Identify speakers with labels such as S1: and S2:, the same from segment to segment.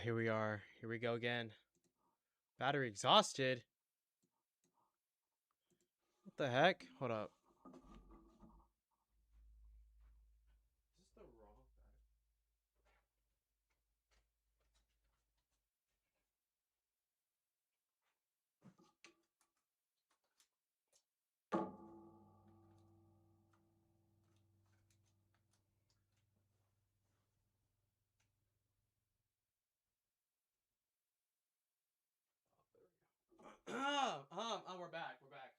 S1: here we are. Here we go again. Battery exhausted. What the heck? Hold up. Is this the wrong battery? We're back. We're back.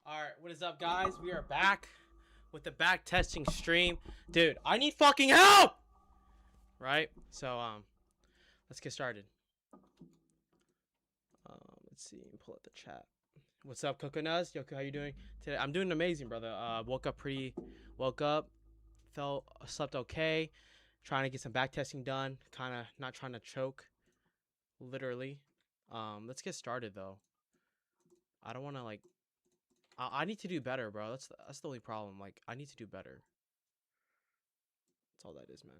S1: All right, what is up, guys? We are back with the back testing stream, dude. I need fucking help. Right? So let's get started. Let's see. Pull up the chat. What's up, Coconuts? Yo, how you doing today? I'm doing amazing, brother. Woke up, slept okay. Trying to get some back testing done. Kind of not trying to choke, literally. Let's get started though. I don't want to like. I need to do better, bro. That's the only problem. Like, I need to do better. That's all that is, man.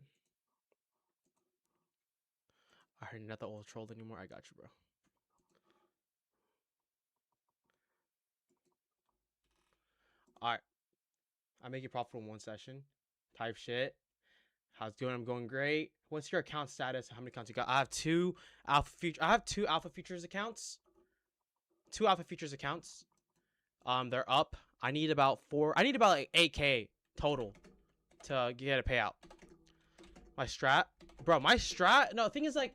S1: I heard you're not the old troll anymore. I got you, bro. All right. I make it profitable in one session. Type shit. How's it going? I'm going great. What's your account status? How many accounts you got? I have two alpha features accounts. Two alpha features accounts. They're up. I need about like 8K total to get a payout. My strat, bro. No, the thing is like,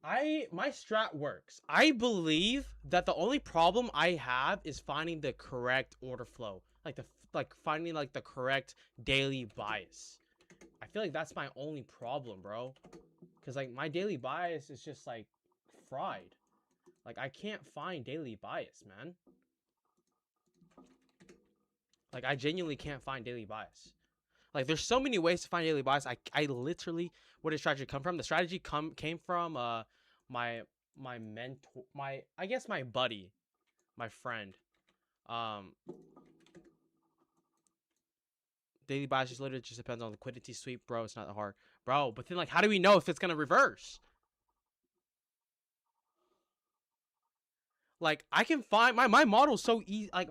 S1: my strat works. I believe that the only problem I have is finding the correct order flow, like finding like the correct daily bias. I feel like that's my only problem, bro. Cause like my daily bias is just like fried. Like I can't find daily bias, man. Like I genuinely can't find daily bias. Like there's so many ways to find daily bias. I literally, where did strategy come from? The strategy came from my mentor, I guess my buddy, my friend. Daily bias just literally just depends on liquidity sweep, bro. It's not that hard, bro. But then like, how do we know if it's gonna reverse? Like I can find my model's so easy. Like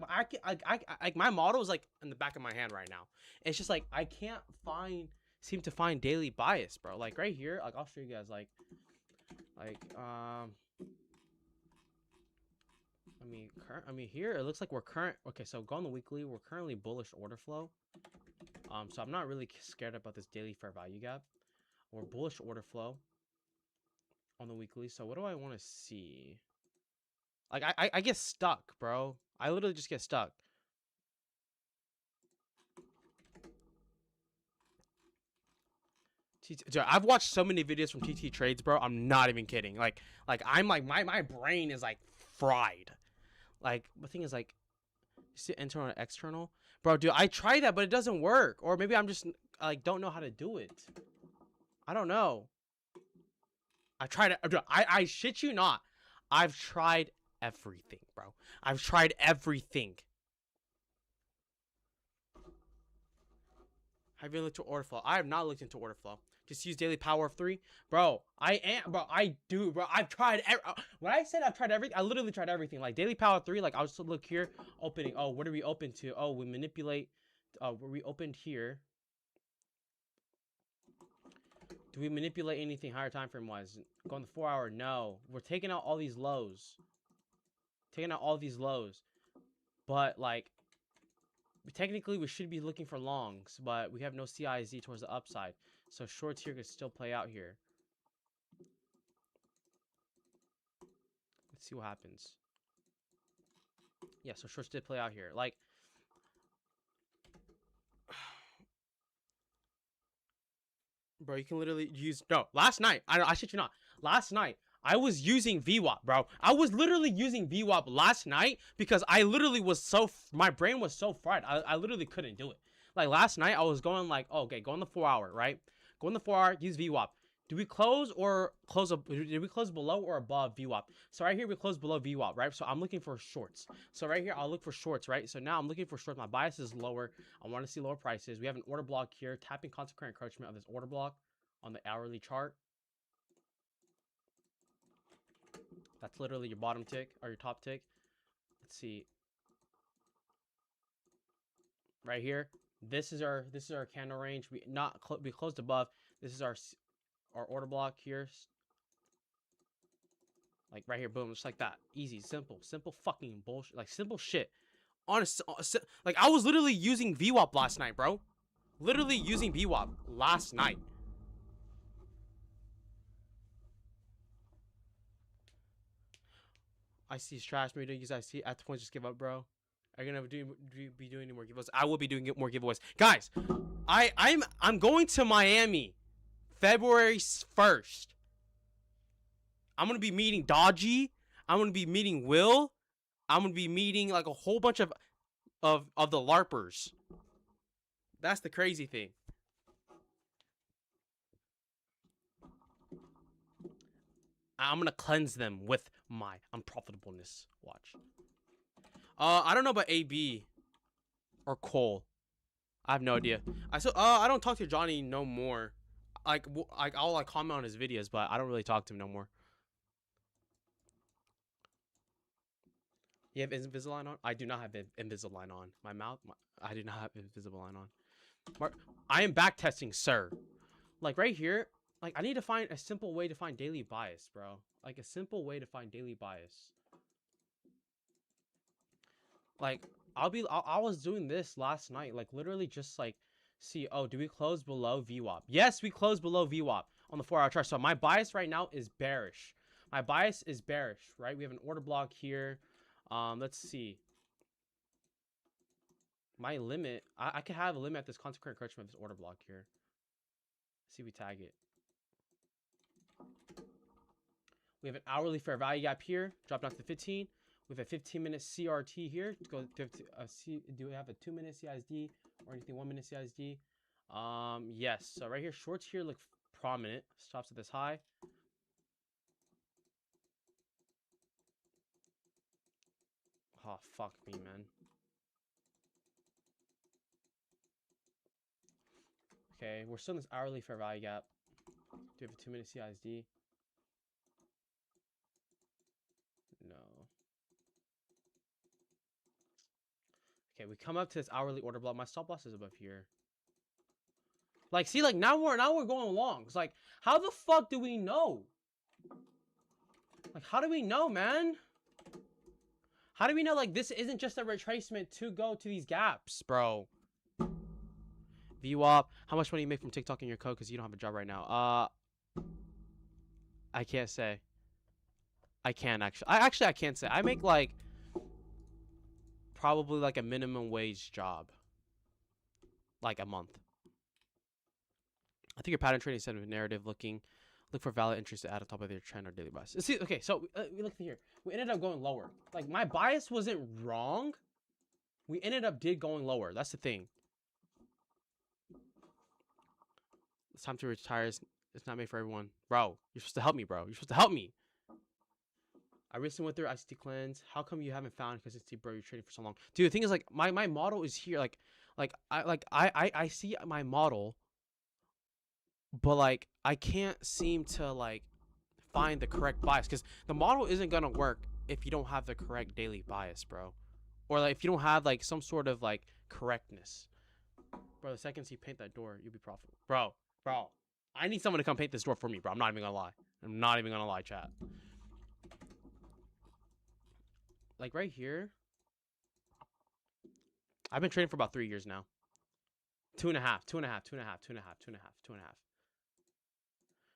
S1: like my model is like in the back of my hand right now. It's just like I can't seem to find daily bias, bro. Like right here, like I'll show you guys. Like I mean here it looks like we're current. Okay, so go on the weekly. We're currently bullish order flow. So I'm not really scared about this daily fair value gap. We're bullish order flow on the weekly. So what do I want to see? Like I get stuck, bro. I literally just get stuck. Dude, I've watched so many videos from TT Trades, bro. I'm not even kidding. Like I'm like my brain is like fried. Like the thing is like, you see internal and external, bro. Dude, I tried that, but it doesn't work. Or maybe I'm just like don't know how to do it. I don't know. I tried it. I shit you not. I've tried everything, bro. I've tried everything. Have you looked to order flow? I have not looked into order flow. Just use daily power of 3, bro. I do, bro. I've tried. When I said I've tried everything, I literally tried everything. Like daily power of 3. Like I was to look here, opening. Oh, what are we open to? Oh, we manipulate. Were we opened here? Do we manipulate anything higher time frame wise? Going the 4-hour? No. We're taking out all these lows. But like, technically we should be looking for longs, but we have no CIZ towards the upside. So shorts here could still play out here. Let's see what happens. Yeah, so shorts did play out here. Like, bro, you can literally use... No, last night, I shit you not. Last night, I was using VWAP, bro. I was literally using VWAP last night because I literally was so... My brain was so fried. I literally couldn't do it. Like, last night, I was going like, oh, okay, go on the 4-hour, right? Go on the 4-hour, use VWAP. Do we close or close up? Did we close below or above VWAP? So right here we close below VWAP, right? So I'm looking for shorts. So right here I'll look for shorts, right? So now I'm looking for shorts. My bias is lower. I want to see lower prices. We have an order block here. Tapping consequent encroachment of this order block on the hourly chart. That's literally your bottom tick or your top tick. Let's see. Right here. This is our candle range. We closed above. This is our order block here. Like right here, boom, just like that. Easy, simple fucking bullshit. Like simple shit. Honest, like I was literally using VWAP last night, bro. Literally using VWAP last night. I see trash. Maybe don't use IC. At the point, just give up, bro. Are you gonna be doing any more giveaways? I will be doing more giveaways, guys. I'm going to Miami, February 1st. I'm gonna be meeting Dodgy. I'm gonna be meeting Will. I'm gonna be meeting like a whole bunch of the LARPers. That's the crazy thing. I'm gonna cleanse them with my unprofitableness. Watch. I don't know about AB or Cole. I have no idea. I don't talk to Johnny no more. I'll like comment on his videos, but I don't really talk to him no more. You have Invisalign on? I do not have Invisalign on. My mouth, I do not have Invisalign on. I am backtesting, sir. Like right here, like I need to find a simple way to find daily bias, bro. Like a simple way to find daily bias. Like I was doing this last night, like literally just like see, oh, do we close below VWAP? Yes, we close below VWAP on the 4-hour chart. So my bias right now is bearish. My bias is bearish, right? We have an order block here. Let's see. My limit, I could have a limit at this consequent encroachment of this order block here. Let's see, we tag it. We have an hourly fair value gap here, drop down to 15. We have a 15-minute CRT here. Do we have a 2-minute CISD or anything 1-minute CISD? Yes. So right here, shorts here look prominent. Stops at this high. Oh, fuck me, man. Okay, we're still in this hourly fair value gap. Do we have a 2-minute CISD? No. Okay, we come up to this hourly order block. My stop loss is above here. Like, see, like now we're going long. It's like, how the fuck do we know? Like, how do we know, man? How do we know, like, this isn't just a retracement to go to these gaps, bro? VWAP. How much money you make from TikTok in your code? Because you don't have a job right now. I can't say. I can't actually. I can't say. I make, like, probably, like, a minimum wage job. Like, a month. I think your pattern trading instead of narrative looking. Look for valid interest to add on top of your trend or daily bias. See, okay, so we look here. We ended up going lower. Like, my bias wasn't wrong. We ended up going lower. That's the thing. It's time to retire. It's not made for everyone. Bro, you're supposed to help me, bro. You're supposed to help me. I recently went through ICT cleanse. How come you haven't found consistency, bro? You're trading for so long. Dude, the thing is, like, my model is here. I see my model, but, like, I can't seem to, like, find the correct bias. Because the model isn't going to work if you don't have the correct daily bias, bro. Or, like, if you don't have, like, some sort of, like, correctness. Bro, the second you paint that door, you'll be profitable. Bro, I need someone to come paint this door for me, bro. I'm not even gonna lie. I'm not even gonna lie, chat. Like, right here. I've been trading for about 3 years now. 2.5, 2.5, 2.5, 2.5, 2.5, 2.5.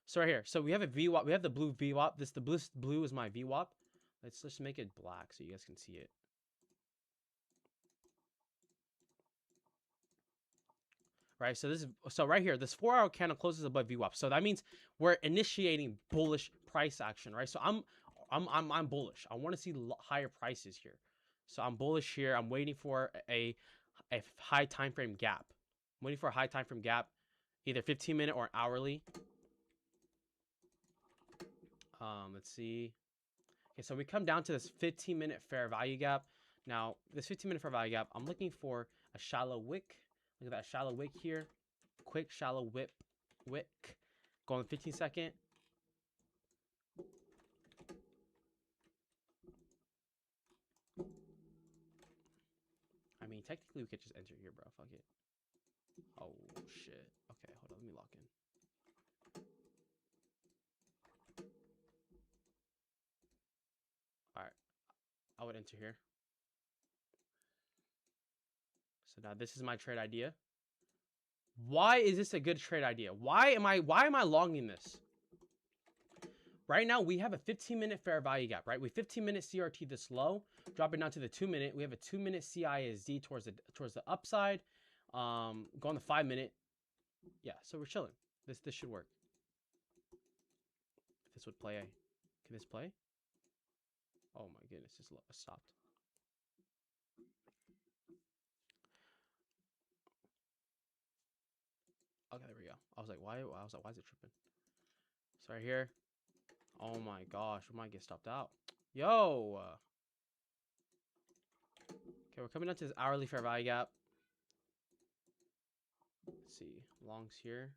S1: So right here. So we have a VWAP. We have the blue VWAP. The blue is my VWAP. Let's just make it black so you guys can see it. Right, so right here, this 4-hour candle closes above VWAP. So that means we're initiating bullish price action, right? So I'm bullish. I want to see higher prices here. So I'm bullish here. I'm waiting for a high time frame gap. I'm waiting for a high time frame gap, either 15-minute or hourly. Let's see. Okay, so we come down to this 15-minute fair value gap. Now, this 15-minute fair value gap, I'm looking for a shallow wick. Look at that shallow wick here. Quick shallow wick. Going 15 second. I mean, technically we could just enter here, bro. Fuck it. Oh shit. Okay, hold on. Let me lock in. All right, I would enter here. So now this is my trade idea. Why is this a good trade idea? Why am I longing this? Right now we have a 15-minute fair value gap, right? We 15-minute CRT this low, drop it down to the 2-minute. We have a 2-minute CISD towards the upside. Go on the 5-minute. Yeah, so we're chilling. This should work. If this would play, can this play? Oh my goodness, this stopped. Okay, there we go. I was like, why? I was like, why is it tripping? So right here. Oh my gosh, we might get stopped out. Yo. Okay, we're coming down to this hourly fair value gap. Let's see, longs here.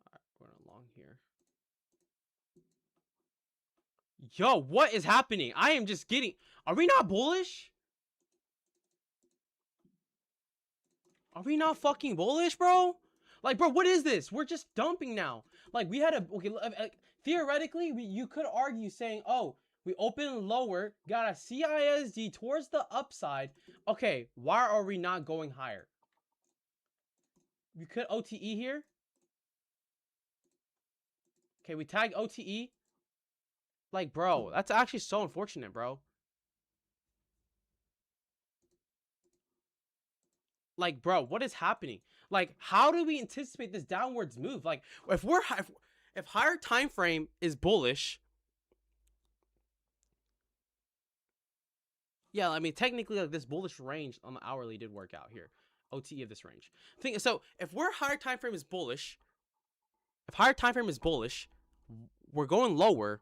S1: All right, we're going long here. Yo, what is happening? I am just getting. Are we not bullish? Are we not fucking bullish, bro? Like, bro, what is this? We're just dumping now. Like, we had a okay. Theoretically, you could argue saying, oh, we open lower, got a CISD towards the upside. Okay, why are we not going higher? We could OTE here. Okay, we tag OTE. Like, bro, that's actually so unfortunate, bro. Like, bro, what is happening? Like, how do we anticipate this downwards move? Like, if higher time frame is bullish, yeah, I mean, technically, like, this bullish range on the hourly did work out here. OTE of this range. So if higher time frame is bullish, we're going lower.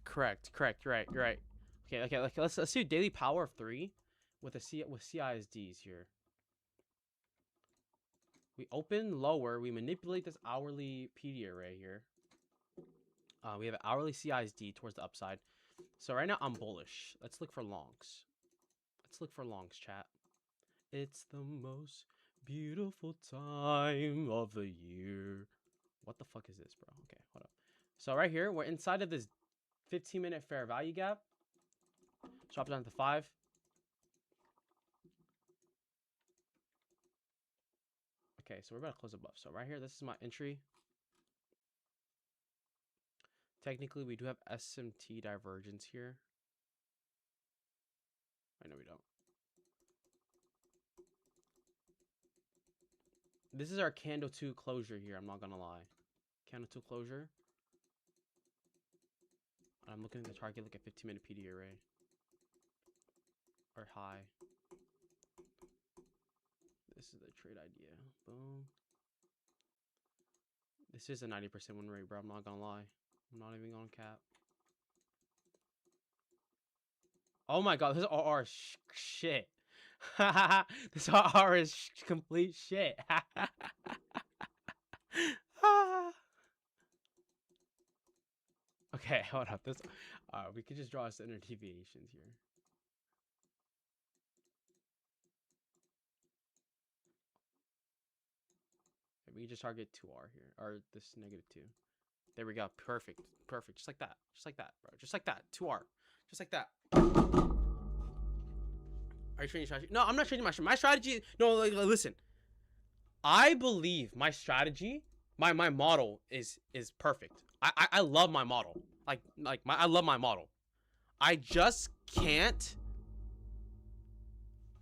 S1: Correct. You're right. Okay. Like let's do daily power of 3 with CISDs here. We open lower. We manipulate this hourly PD array here. We have an hourly CISD towards the upside. So right now I'm bullish. Let's look for longs. Chat. It's the most beautiful time of the year. What the fuck is this, bro? Okay, hold up. So right here, we're inside of this 15-minute fair value gap. Drop it down to 5. Okay, so we're about to close above. So right here, this is my entry. Technically, we do have SMT divergence here. I know we don't. This is our candle 2 closure here. I'm not gonna lie. Candle 2 closure. I'm looking at the target like a 15-minute PD array. Or high. This is the trade idea. Boom. This is a 90% win rate, bro. I'm not gonna lie. I'm not even gonna cap. Oh my god, this RR is shit. This RR is complete shit. Okay, hold up. We could just draw standard deviations here. We can just target 2R here, or this -2. There we go. Perfect. Just like that, bro. Just like that. 2R. Just like that. Are you changing strategy? No, I'm not changing my strategy. My strategy. No, like, listen. I believe my strategy, my model is perfect. I love my model. I love my model. I just can't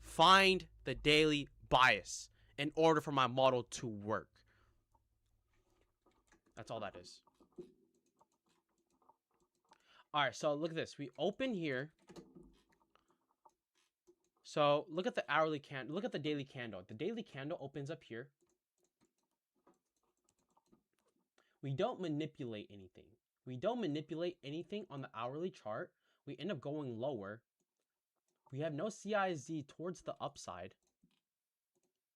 S1: find the daily bias in order for my model to work. That's all that is. All right, so look at this. We open here. So look at the hourly candle. Look at the daily candle. The daily candle opens up here. We don't manipulate anything. We don't manipulate anything on the hourly chart. We end up going lower. We have no CISD towards the upside.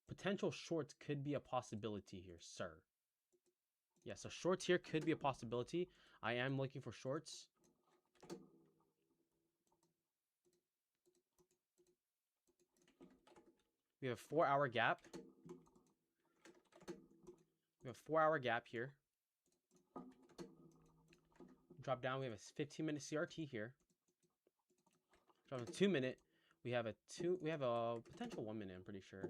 S1: Potential shorts could be a possibility here, sir. Yeah, so shorts here could be a possibility. I am looking for shorts. We have a 4-hour gap. We have a 4-hour gap here. Drop down. We have a 15-minute CRT here. Drop a 2-minute. We have a potential 1 minute. I'm pretty sure.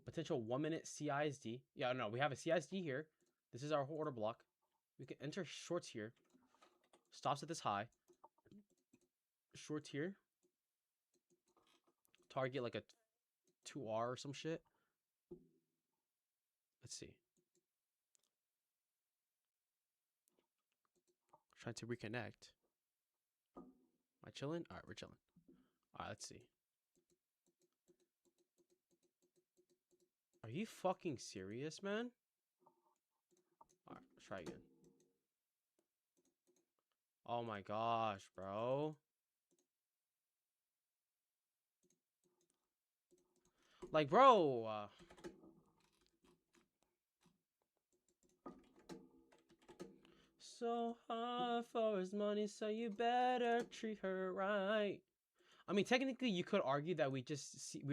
S1: Potential 1 minute CISD. Yeah, no, we have a CISD here. This is our order block. We can enter shorts here. Stops at this high. Shorts here. Target like a 2R or some shit. Let's see. Trying to reconnect. Am I chilling? All right, we're chilling. All right, let's see. Are you fucking serious, man? All right, let's try again. Oh my gosh, bro. Like, bro. So hard for his money, so you better treat her right. I mean, technically, you could argue that we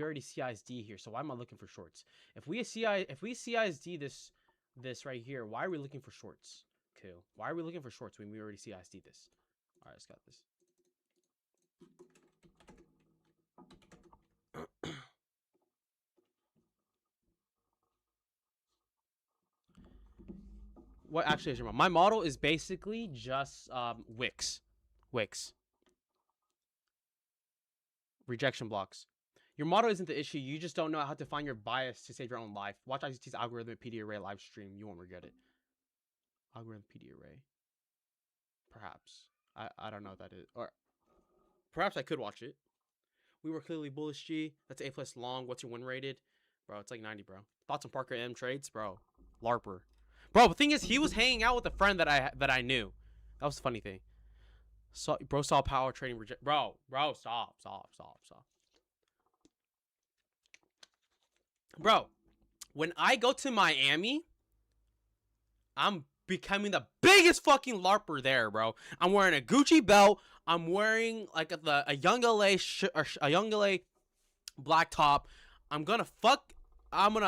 S1: already CISD here. So why am I looking for shorts? If we CISD this right here, why are we looking for shorts? Cool. Why are we looking for shorts when we already CISD this? All right, let's got this. What actually is your model? My model is basically just Wix. Rejection blocks. Your model isn't the issue. You just don't know how to find your bias to save your own life. Watch ICT's algorithmic PD array live stream. You won't regret it. Algorithm PD array. Perhaps. I don't know what that is. Or perhaps I could watch it. We were clearly bullish, G. That's A plus long. What's your win rated? Bro, it's like 90, bro. Thoughts on Parker M trades? Bro. LARPer. Bro, the thing is, he was hanging out with a friend that I knew. That was the funny thing. So, bro saw power trading reject. Bro, stop. Bro, when I go to Miami, I'm becoming the biggest fucking LARPer there, bro. I'm wearing a Gucci belt. I'm wearing like a Young LA a Young LA black top. I'm gonna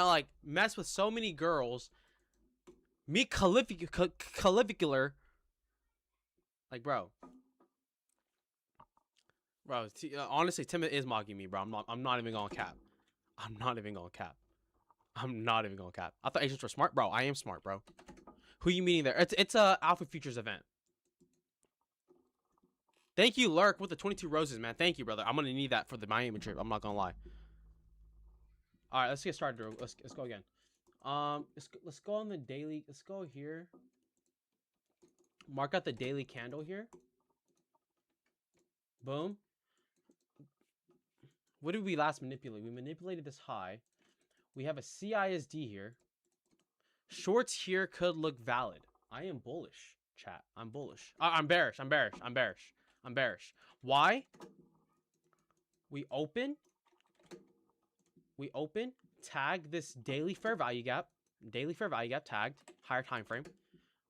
S1: like mess with so many girls. Me clavicular. Like, bro. Honestly, Tim is mocking me, bro. I'm not even gonna cap. I'm not even gonna cap. I thought agents were smart, bro. I am smart, bro. Who you meeting there? It's a Alpha Futures event. Thank you, Lurk, with the 22 roses, man. Thank you, brother. I'm gonna need that for the Miami trip. I'm not gonna lie. All right, let's get started. Let's go again. Let's go on the daily. Let's go here. Mark out the daily candle here. Boom. What did we last manipulate? We manipulated this high. We have a CISD here. Shorts here could look valid. I am bullish, chat. I'm bullish. I'm bearish. Why? We open, tag this daily fair value gap tagged, higher time frame.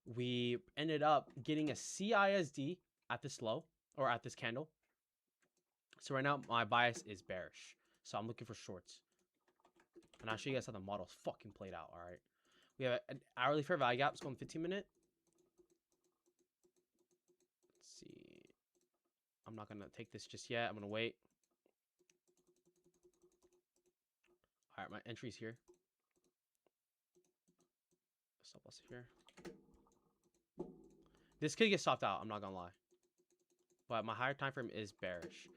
S1: We ended up getting a CISD at this low, or at this candle. So right now, my bias is bearish. So I'm looking for shorts. And I'll show you guys how the model's fucking played out, all right? We have an hourly fair value gap. Let's go on 15-minute. Let's see. I'm not going to take this just yet. I'm going to wait. All right, my entry's here. Stop loss here. This could get stopped out. I'm not going to lie. But my higher time frame is bearish.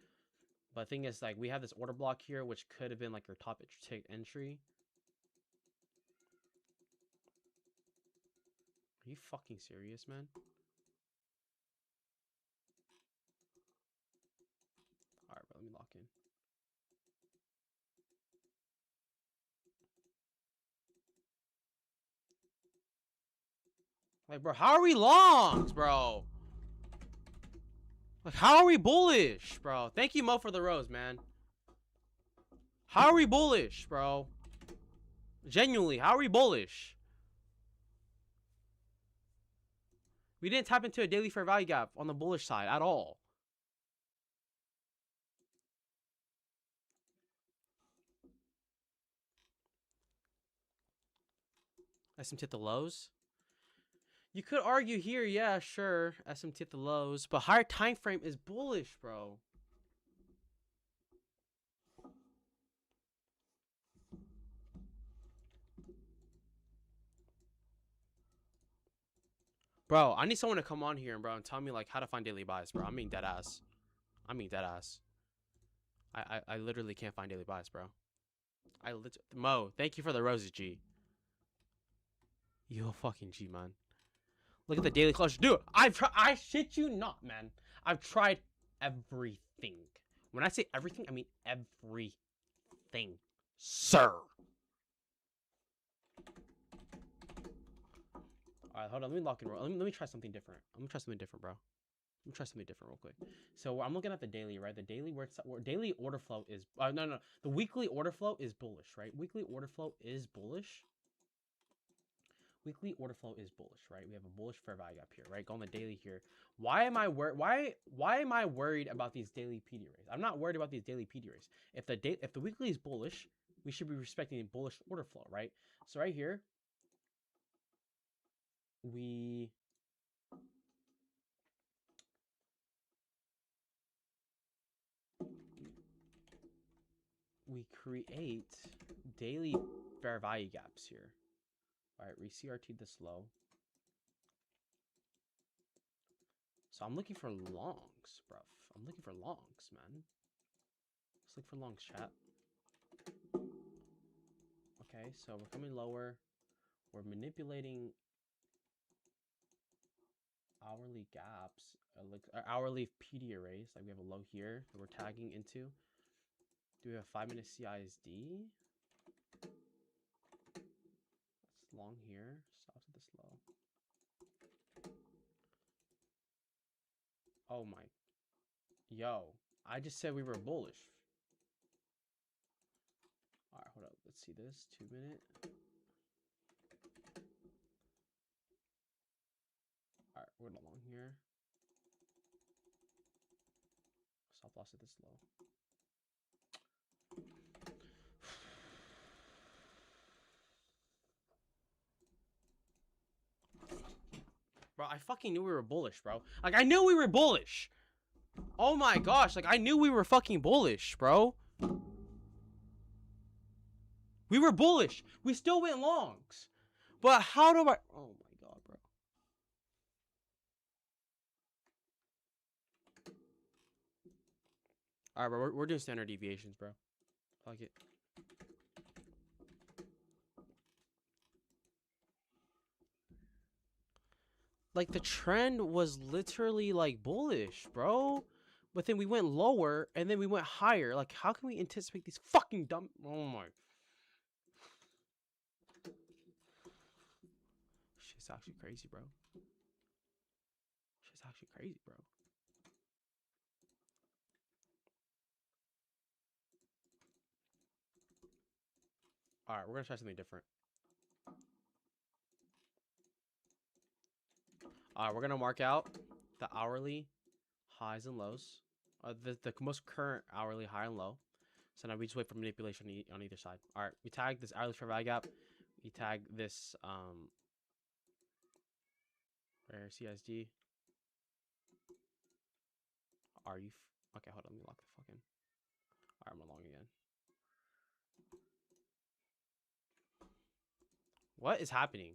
S1: But the thing is, like, we have this order block here, which could have been like your top entry. Are you fucking serious, man? All right, bro. Let me lock in. Like, bro, how are we longs, bro? Like, how are we bullish, bro? Thank you, Mo, for the rose, man. How are we bullish, bro? Genuinely, how are we bullish? We didn't tap into a daily fair value gap on the bullish side at all. SMT at the lows. You could argue here, yeah, sure, SMT at the lows, but higher time frame is bullish, bro. Bro, I need someone to come on here, bro, and tell me like how to find daily buys, bro. I mean dead ass. I mean dead ass. I literally can't find daily buys, bro. Mo, thank you for the roses, G. You a fucking G, man. Look at the daily closure, dude. I shit you not, man. I've tried everything. When I say everything, I mean everything, sir. All right, hold on. Let me lock in. Let me try something different. I'm gonna try something different, bro. Let me try something different real quick. So I'm looking at the daily, right? The daily where daily order flow is no. The weekly order flow is bullish, right? Weekly order flow is bullish. Weekly order flow is bullish, right? We have a bullish fair value gap here, right? Go on the daily here. Why am I worried about these daily PD rays? I'm not worried about these daily PD rays. If the weekly is bullish, we should be respecting the bullish order flow, right? So right here, we create daily fair value gaps here. All right, we CRT this low. So I'm looking for longs, bruv. I'm looking for longs, man. Let's look for longs, chat. Okay, so we're coming lower. We're manipulating hourly gaps, like hourly PD arrays. Like we have a low here that we're tagging into. Do we have 5-minute CISD? That's long here. Stops at this low. Oh my. Yo, I just said we were bullish. All right, hold up. Let's see this. 2-minute. All right, we're long here. Stop loss at this low. Bro, I fucking knew we were bullish, bro. Like, I knew we were bullish. Oh my gosh, like, I knew we were fucking bullish, bro. We were bullish. We still went longs. But how do I... Oh my god, bro. Alright, bro, we're doing standard deviations, bro. Fuck it. Like, the trend was literally, like, bullish, bro. But then we went lower, and then we went higher. Like, how can we anticipate these fucking dumb... Oh my... Shit's actually crazy, bro. Shit's actually crazy, bro. Alright, we're gonna try something different. Alright, we're gonna mark out the hourly highs and lows. The most current hourly high and low. So now we just wait for manipulation on either side. All right, we tag this hourly fair value gap. We tag this where CSD. Are you okay? Hold on, let me lock the fucking. All right, I'm along again. What is happening?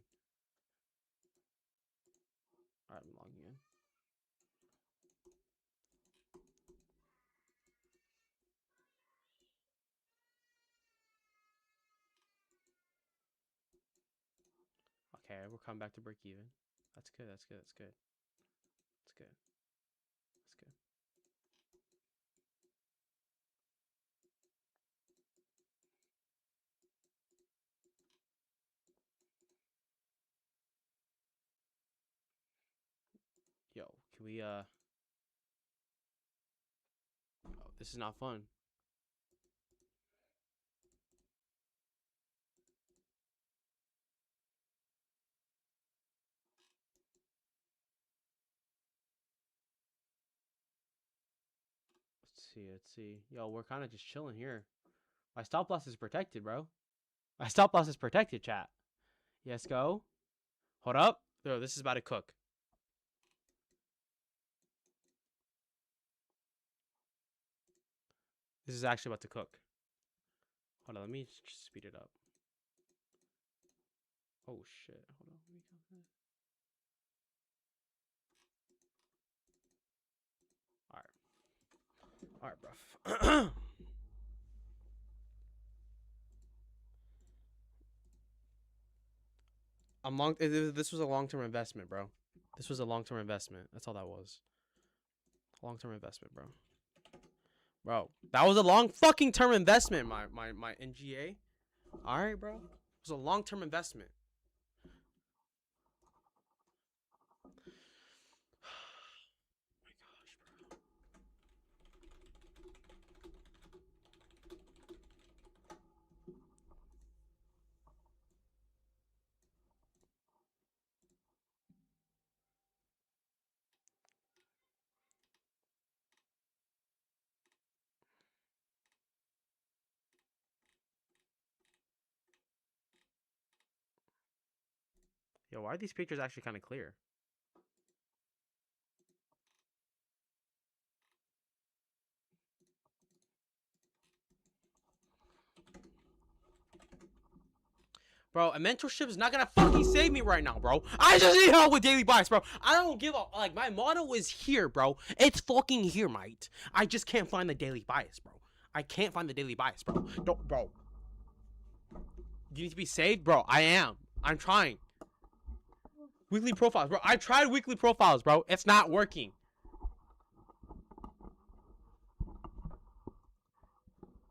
S1: All right, I'm along again. Okay, we're coming back to break even. That's good. That's good. That's good. That's good. That's good. Yo, can we oh, this is not fun. Let's see. Let's see. Yo, we're kind of just chilling here. My stop loss is protected, bro. My stop loss is protected, chat. Yes, go. Hold up. Yo, this is about to cook. This is actually about to cook. Hold on, let me just speed it up. Oh shit. Hold on. Alright. Alright, bro. This was a long-term investment, bro. This was a long-term investment. That's all that was. Long-term investment, bro. Bro, that was a long fucking term investment, my NGA. Alright, bro. It was a long-term investment. Yo, why are these pictures actually kind of clear? Bro, a mentorship is not gonna fucking save me right now, bro. I just need help with daily bias, bro. I don't give a like. My motto is here, bro. It's fucking here, mate. I just can't find the daily bias, bro. I can't find the daily bias, bro. Don't, bro. You need to be saved, bro. I am. I'm trying. Weekly profiles, bro. I tried weekly profiles, bro. It's not working.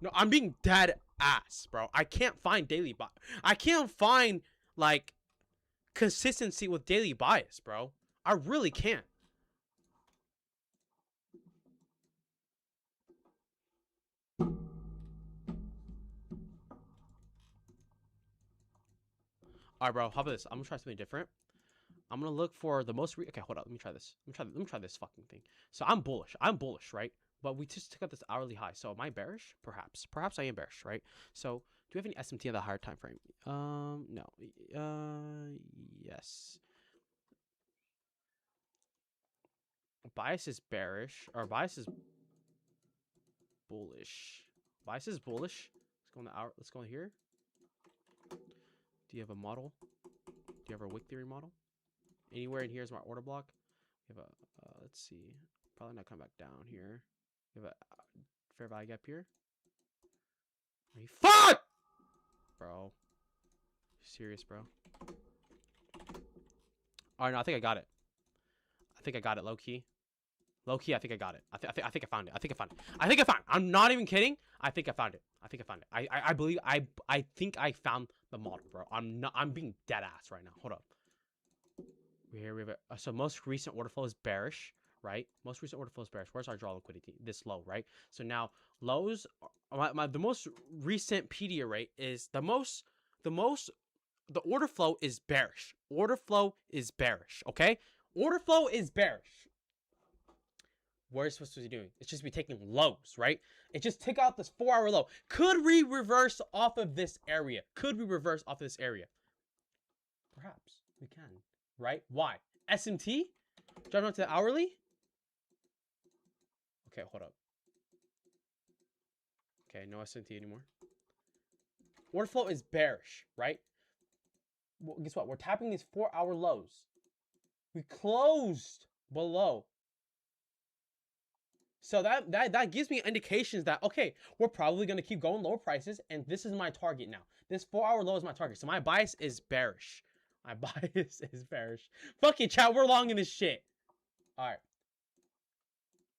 S1: No, I'm being dead ass, bro. I can't find daily bias. I can't find like consistency with daily bias, bro. I really can't. All right, bro. How about this? I'm gonna try something different. I'm gonna look for the most. Okay, hold on. Let me try this. Let me try this fucking thing. So I'm bullish. I'm bullish, right? But we just took out this hourly high. So am I bearish? Perhaps. Perhaps I am bearish, right? So do we have any SMT on the higher time frame? No. Yes. Bias is bearish. Or bias is bullish. Bias is bullish. Let's go in the hour. Let's go in here. Do you have a model? Do you have a wick theory model? Anywhere in here is my order block. We have a. Let's see. Probably not coming back down here. We have a fair value gap here. Are you fuck, bro? You serious, bro? All right, no, I think I got it. I think I got it, low key. Low key, I think I got it. I think I found it. I think I found it. I think I found it. I'm not even kidding. I think I found it. I think I found it. I believe I think I found the model, bro. I'm being dead ass right now. Hold up. Here we have it. So most recent order flow is bearish, right? Most recent order flow is bearish. Where's our draw liquidity? This low, right? So now lows, the most recent PDA rate is the order flow is bearish. Order flow is bearish, okay? Order flow is bearish. What are you supposed to be doing? It's just be taking lows, right? It just take out this 4-hour low. Could we reverse off of this area? Could we reverse off of this area? Perhaps we can, right? Why? SMT? Drop down to the hourly? Okay, hold up. Okay, no SMT anymore. Order flow is bearish, right? Well, guess what? We're tapping these 4-hour lows. We closed below. So that gives me indications that, okay, we're probably going to keep going lower prices, and this is my target now. This 4-hour low is my target. So my bias is bearish. My bias is bearish. Fuck it, chat. We're long in this shit. All right.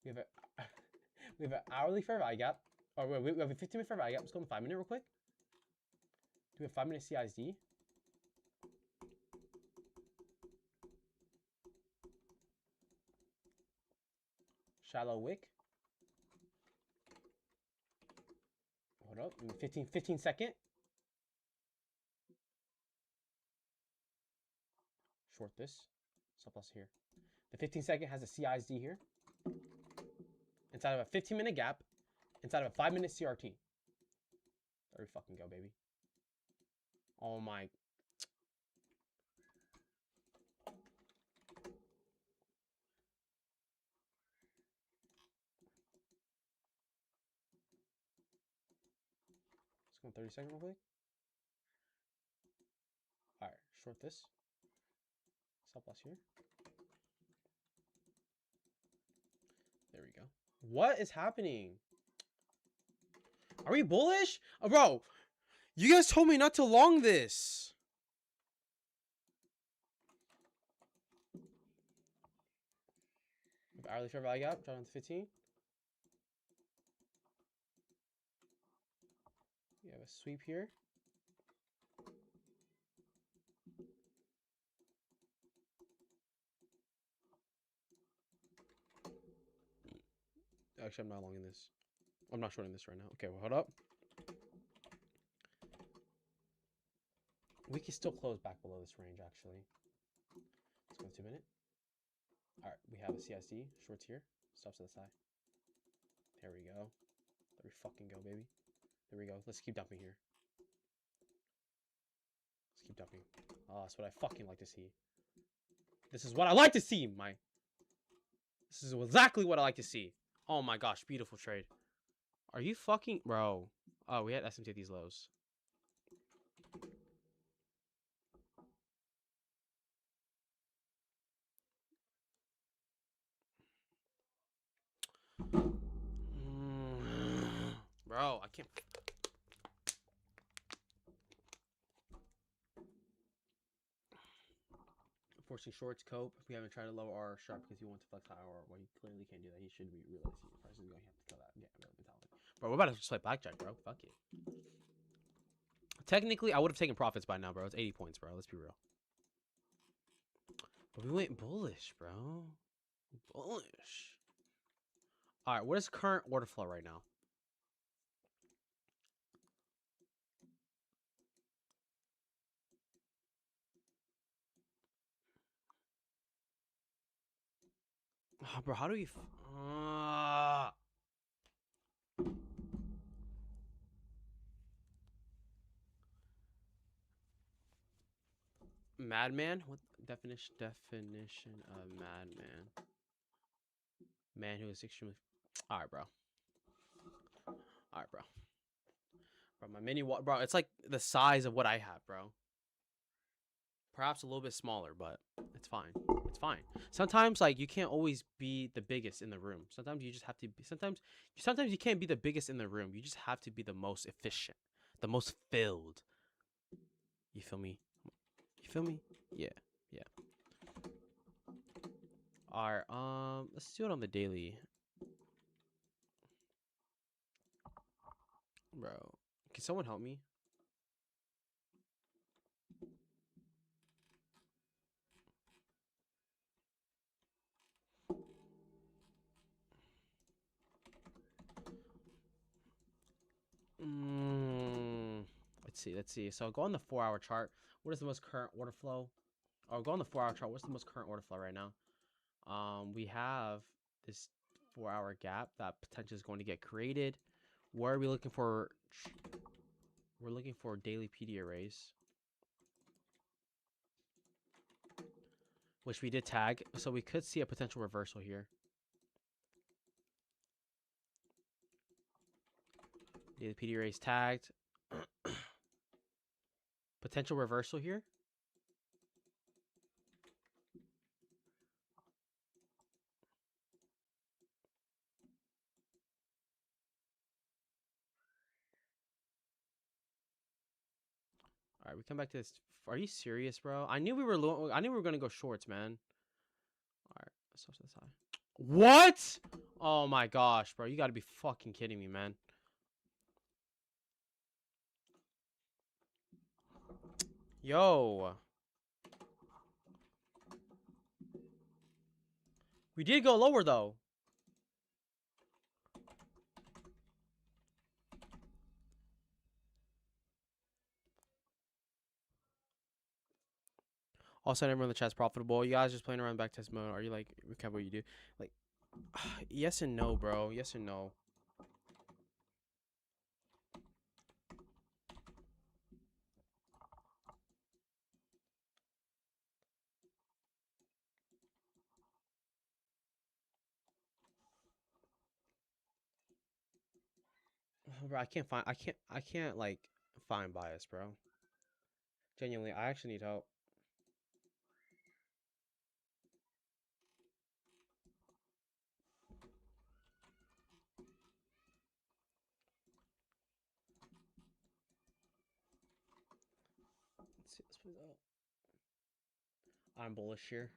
S1: We have a we have an hourly fair value gap. Oh, wait, we have a 15-minute fair value gap. Let's go on 5-minute real quick. Do we have 5-minute CISD? Shallow wick. Hold up. 15 second. Short this. Stop loss here. The 15 second has a CISD here. Inside of a 15-minute gap. Inside of a 5-minute CRT. There we fucking go, baby. Oh my. Let's go on 30 second real quick. Alright, short this. Stop loss here. There we go. What is happening? Are we bullish? Oh, bro, you guys told me not to long this. Hourly fair value gap, drop down to 15. You have a sweep here. Actually, I'm not longing this. I'm not shorting this right now. Okay, well, hold up. We can still close back below this range, actually. Let's go 2-minute. All right, we have a CIC. Shorts here. Stops to the side. There we go. There we fucking go, baby. There we go. Let's keep dumping here. Let's keep dumping. Oh, that's what I fucking like to see. This is what I like to see, This is exactly what I like to see. Oh my gosh, beautiful trade. Are you fucking... Bro. Oh, we had SMT at these lows. Bro, I can't... Forcing shorts, cope. We haven't tried to lower our sharp because he wants to flex higher. Well, he clearly can't do that. He should be realizing the price is going to have to kill that. Yeah, mentality. Bro, we're about to just play blackjack, bro. Fuck it. Technically, I would have taken profits by now, bro. It's 80 points, bro. Let's be real. But we went bullish, bro. Bullish. All right, what is current order flow right now? Oh, bro, how do we... Madman? What definition of madman? Man who is extremely... All right, bro. All right, bro. Bro, my mini... Bro, it's like the size of what I have, bro. Perhaps a little bit smaller, but it's fine. It's fine. Sometimes, like, you can't always be the biggest in the room. Sometimes you just have to be... Sometimes you can't be the biggest in the room. You just have to be the most efficient. The most filled. You feel me? You feel me? Yeah. Yeah. Alright, let's do it on the daily. Bro, can someone help me? Let's see. So go on the 4-hour chart. What is the most current order flow? Oh, go on the 4-hour chart. What's the most current order flow right now? We have this 4-hour gap that potentially is going to get created. Where are we looking for? We're looking for daily PD arrays, which we did tag. So we could see a potential reversal here. Daily PD arrays tagged. Potential reversal here. All right, we come back to this. Are you serious, bro? I knew we were low. I knew we were gonna go shorts, man. All right, let's switch to the side. What? Oh my gosh, bro! You got to be fucking kidding me, man. Yo, we did go lower though. All of a sudden, everyone in the chat's profitable. You guys just playing around backtest mode. Are you like, recap what you do? Like, yes and no, bro. Yes and no. Bro, I can't like find bias, bro. Genuinely, I actually need help. Let's see, let's put it up. I'm bullish here.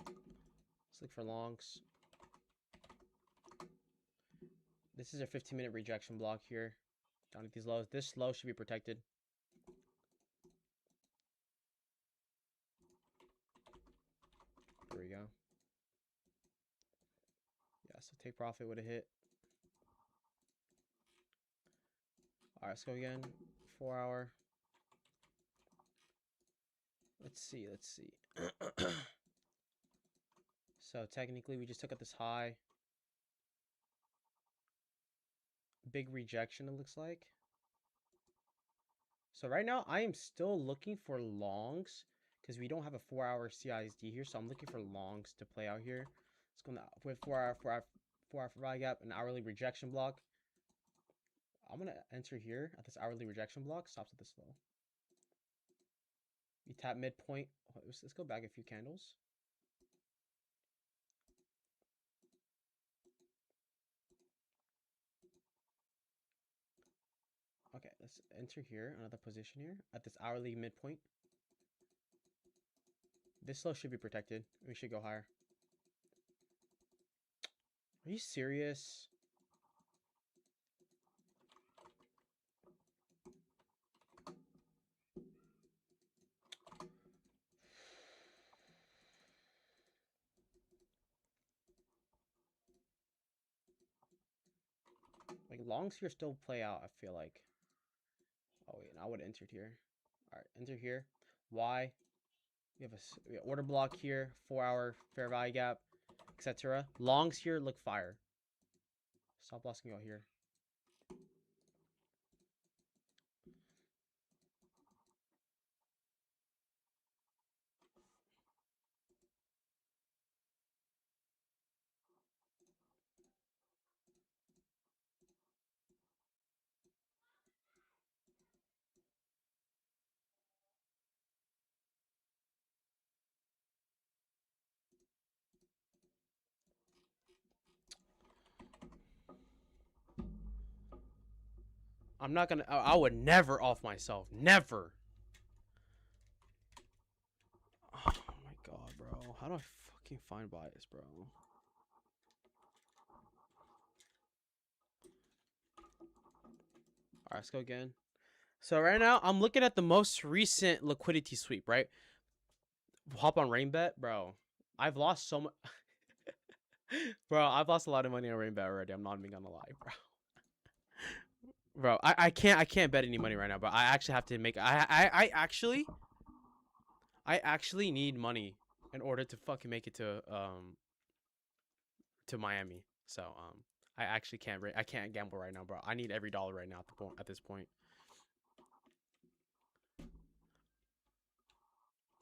S1: Let's look for longs. This is a 15-minute rejection block here. Down at these lows. This low should be protected. There we go. Yeah, so take profit would have hit. Alright, let's go again. 4 hour. Let's see, let's see. So technically we just took out this high. Big rejection, it looks like. So right now I am still looking for longs because we don't have a 4-hour CISD here. So I'm looking for longs to play out here. Let's go with 4-hour value gap, an hourly rejection block. I'm gonna enter here at this hourly rejection block. Stops at this low. We tap midpoint. Let's go back a few candles. Okay, let's enter here, another position here at this hourly midpoint. This low should be protected. We should go higher. Are you serious? Like longs here still play out, I feel like. Oh wait, I would have entered here. Alright, enter here. Why? We have a order block here, 4-hour fair value gap, etc. Longs here look fire. Stop loss can go here. I'm not gonna. I would never off myself. Never. Oh my god, bro. How do I fucking find bias, bro? Alright, let's go again. So right now, I'm looking at the most recent liquidity sweep, right? Hop on Rainbet, bro. I've lost so much. Bro, I've lost a lot of money on Rainbet already. I'm not even gonna lie, bro. Bro, I can't bet any money right now, but I actually have to make I actually need money in order to fucking make it to Miami. So I actually can't gamble right now, bro. I need every dollar right now at this point.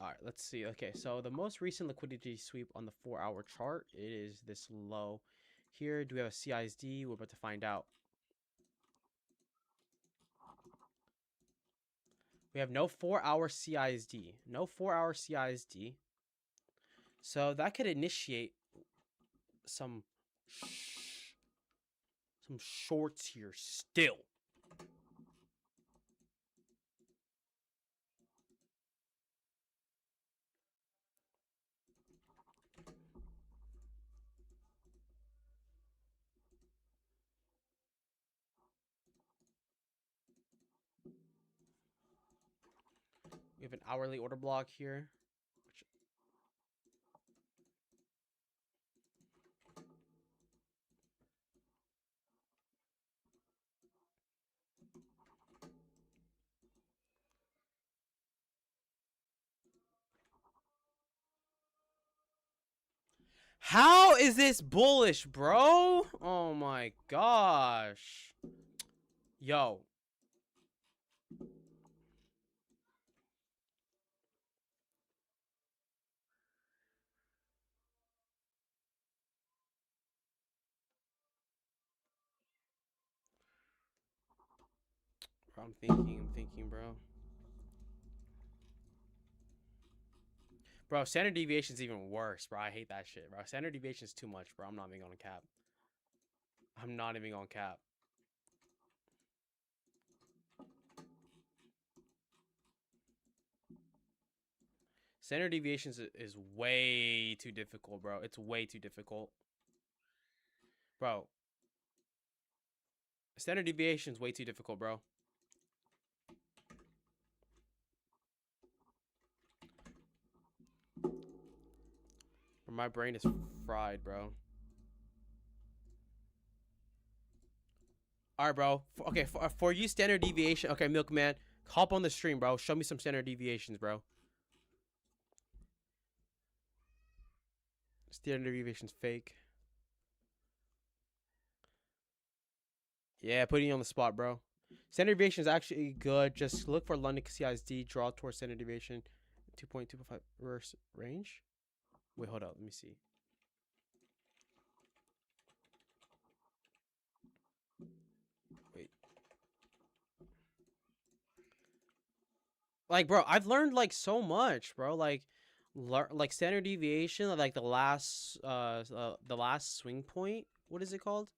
S1: All right, let's see. Okay, so the most recent liquidity sweep on the 4-hour chart, it is this low here. Do we have a CISD? We're about to find out. We have no 4-hour CISD. No 4-hour CISD. So that could initiate some shorts here still. We have an hourly order block here. How is this bullish, bro? Oh my gosh. Yo. Bro, I'm thinking, bro. Bro, standard deviation is even worse, bro. I hate that shit, bro. Standard deviation is too much, bro. I'm not even gonna cap. I'm not even gonna cap. Standard deviations is way too difficult, bro. It's way too difficult. Bro, standard deviation is way too difficult, bro. My brain is fried, bro. All right, bro. Okay, for you, standard deviation. Okay, Milkman, hop on the stream, bro. Show me some standard deviations, bro. Standard deviation's fake. Yeah, putting you on the spot, bro. Standard deviation is actually good. Just look for London CISD, draw towards standard deviation, 2.25 reverse range. Wait, hold up. Let me see. Wait. Like, bro, I've learned like so much, bro. Like standard deviation, like the last swing point. What is it called?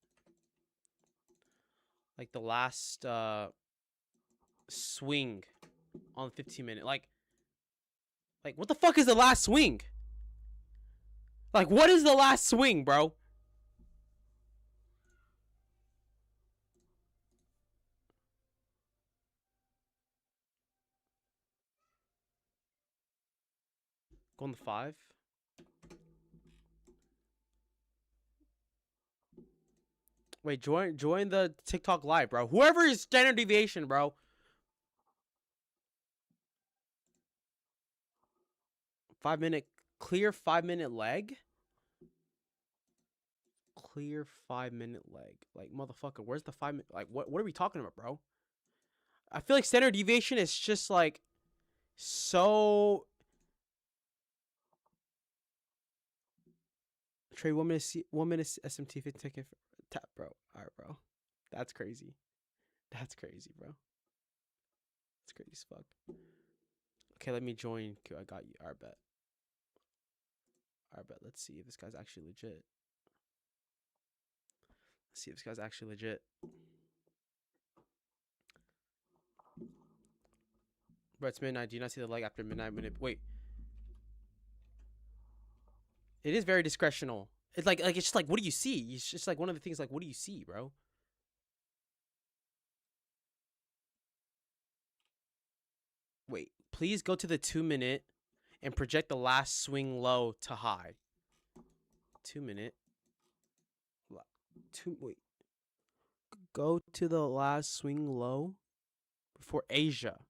S1: Like the last swing on 15-minute. Like what the fuck is the last swing? Like what is the last swing, bro? Go on the 5. Wait, join the TikTok live, bro. Whoever is standard deviation, bro. 5-minute clear 5-minute leg. Clear 5-minute leg. Like motherfucker, where's the 5 minute? Like what are we talking about, bro? I feel like standard deviation is just like so. Trade 1 minute SMT 15 second tap, bro. All right, bro. That's crazy. That's crazy, bro. That's crazy as fuck. Okay, let me join. Okay, I got you. All right, bet. All right, bet. Let's see if this guy's actually legit. Let's see if this guy's actually legit. Bro, it's midnight. Do you not see the leg after midnight? Wait. It is very discretional. It's like it's just like, what do you see? It's just like one of the things like, what do you see, bro? Wait, please go to the 2-minute and project the last swing low to high. 2-minute. Wait. Go to the last swing low before Asia.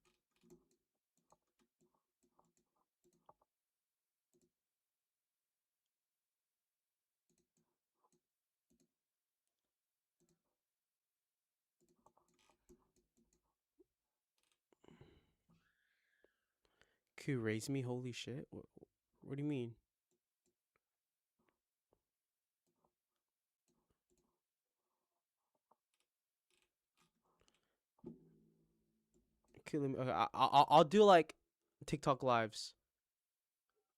S1: Could you raise me? Holy shit. What do you mean? Okay, I'll do like TikTok lives.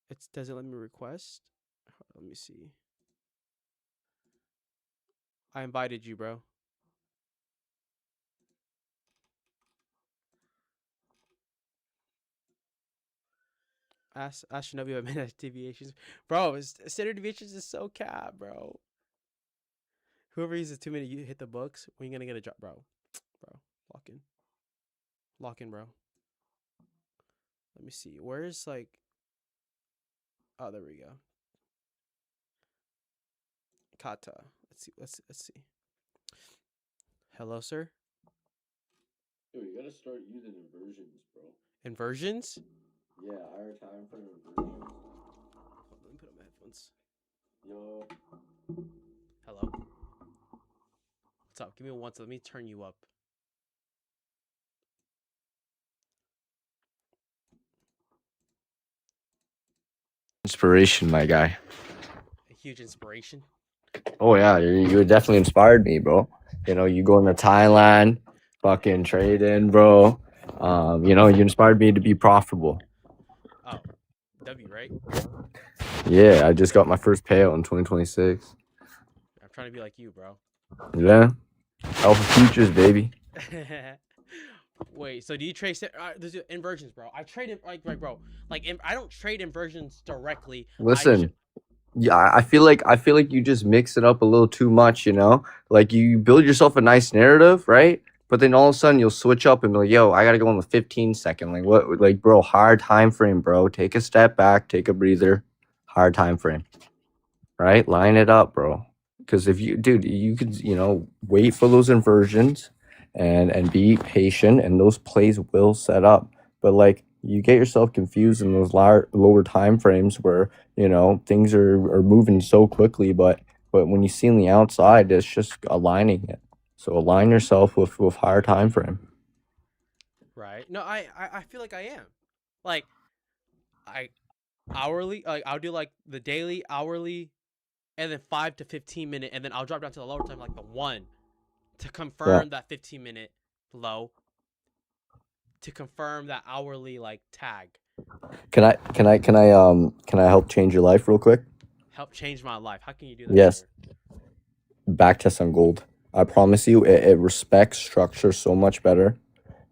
S1: It doesn't let me request. Let me see. I invited you, bro. Ask Shinobi about minute deviations, bro. Standard deviations is so cap, bro. Whoever uses 2-minute, you hit the books. When you gonna get a drop, bro? Bro, lock in, bro. Let me see. Where's like? Oh, there we go. Kata. Let's see. Hello, sir.
S2: Yo, you gotta start using inversions, bro.
S1: Inversions?
S2: Yeah, higher time frame inversions.
S1: Hold on, let me put on my headphones.
S2: Yo,
S1: Hello. What's up? Give me one. Let me turn you up.
S2: inspiration, my guy.
S1: A huge inspiration.
S2: Oh yeah, you definitely inspired me, bro. You know, you going to Thailand, fucking trading, bro. You inspired me to be profitable.
S1: Oh, W, right?
S2: Yeah, I just got my first payout in 2026.
S1: I'm trying to be like you, bro.
S2: Yeah, Alpha Futures, baby.
S1: Wait, so do you trade there's inversions, bro? I trade it like bro. Like I don't trade inversions directly.
S2: Listen, yeah, I feel like you just mix it up a little too much, you know? Like you build yourself a nice narrative, right? But then all of a sudden you'll switch up and be like, yo, I gotta go on the 15 second. Like what like bro, hard time frame, bro. Take a step back, take a breather, hard time frame. Right? Line it up, bro. Because if you dude, you could, wait for those inversions and be patient and those plays will set up. But like you get yourself confused in those lower time frames where, things are moving so quickly, but when you see on the outside, it's just aligning it. So align yourself with higher time frame.
S1: right? No, I feel like I am. Like I hourly, like I'll do like the daily, hourly, and then 5 to 15 minute, and then I'll drop down to the lower time, like the one, to
S2: Yeah.
S1: confirm that 15 minute low, to confirm that hourly like tag.
S2: Can I help change your life real quick?
S1: Help change my life. How can you do that,
S2: Yes.
S1: sir?
S2: Backtest on gold. I promise you, it respects structure so much better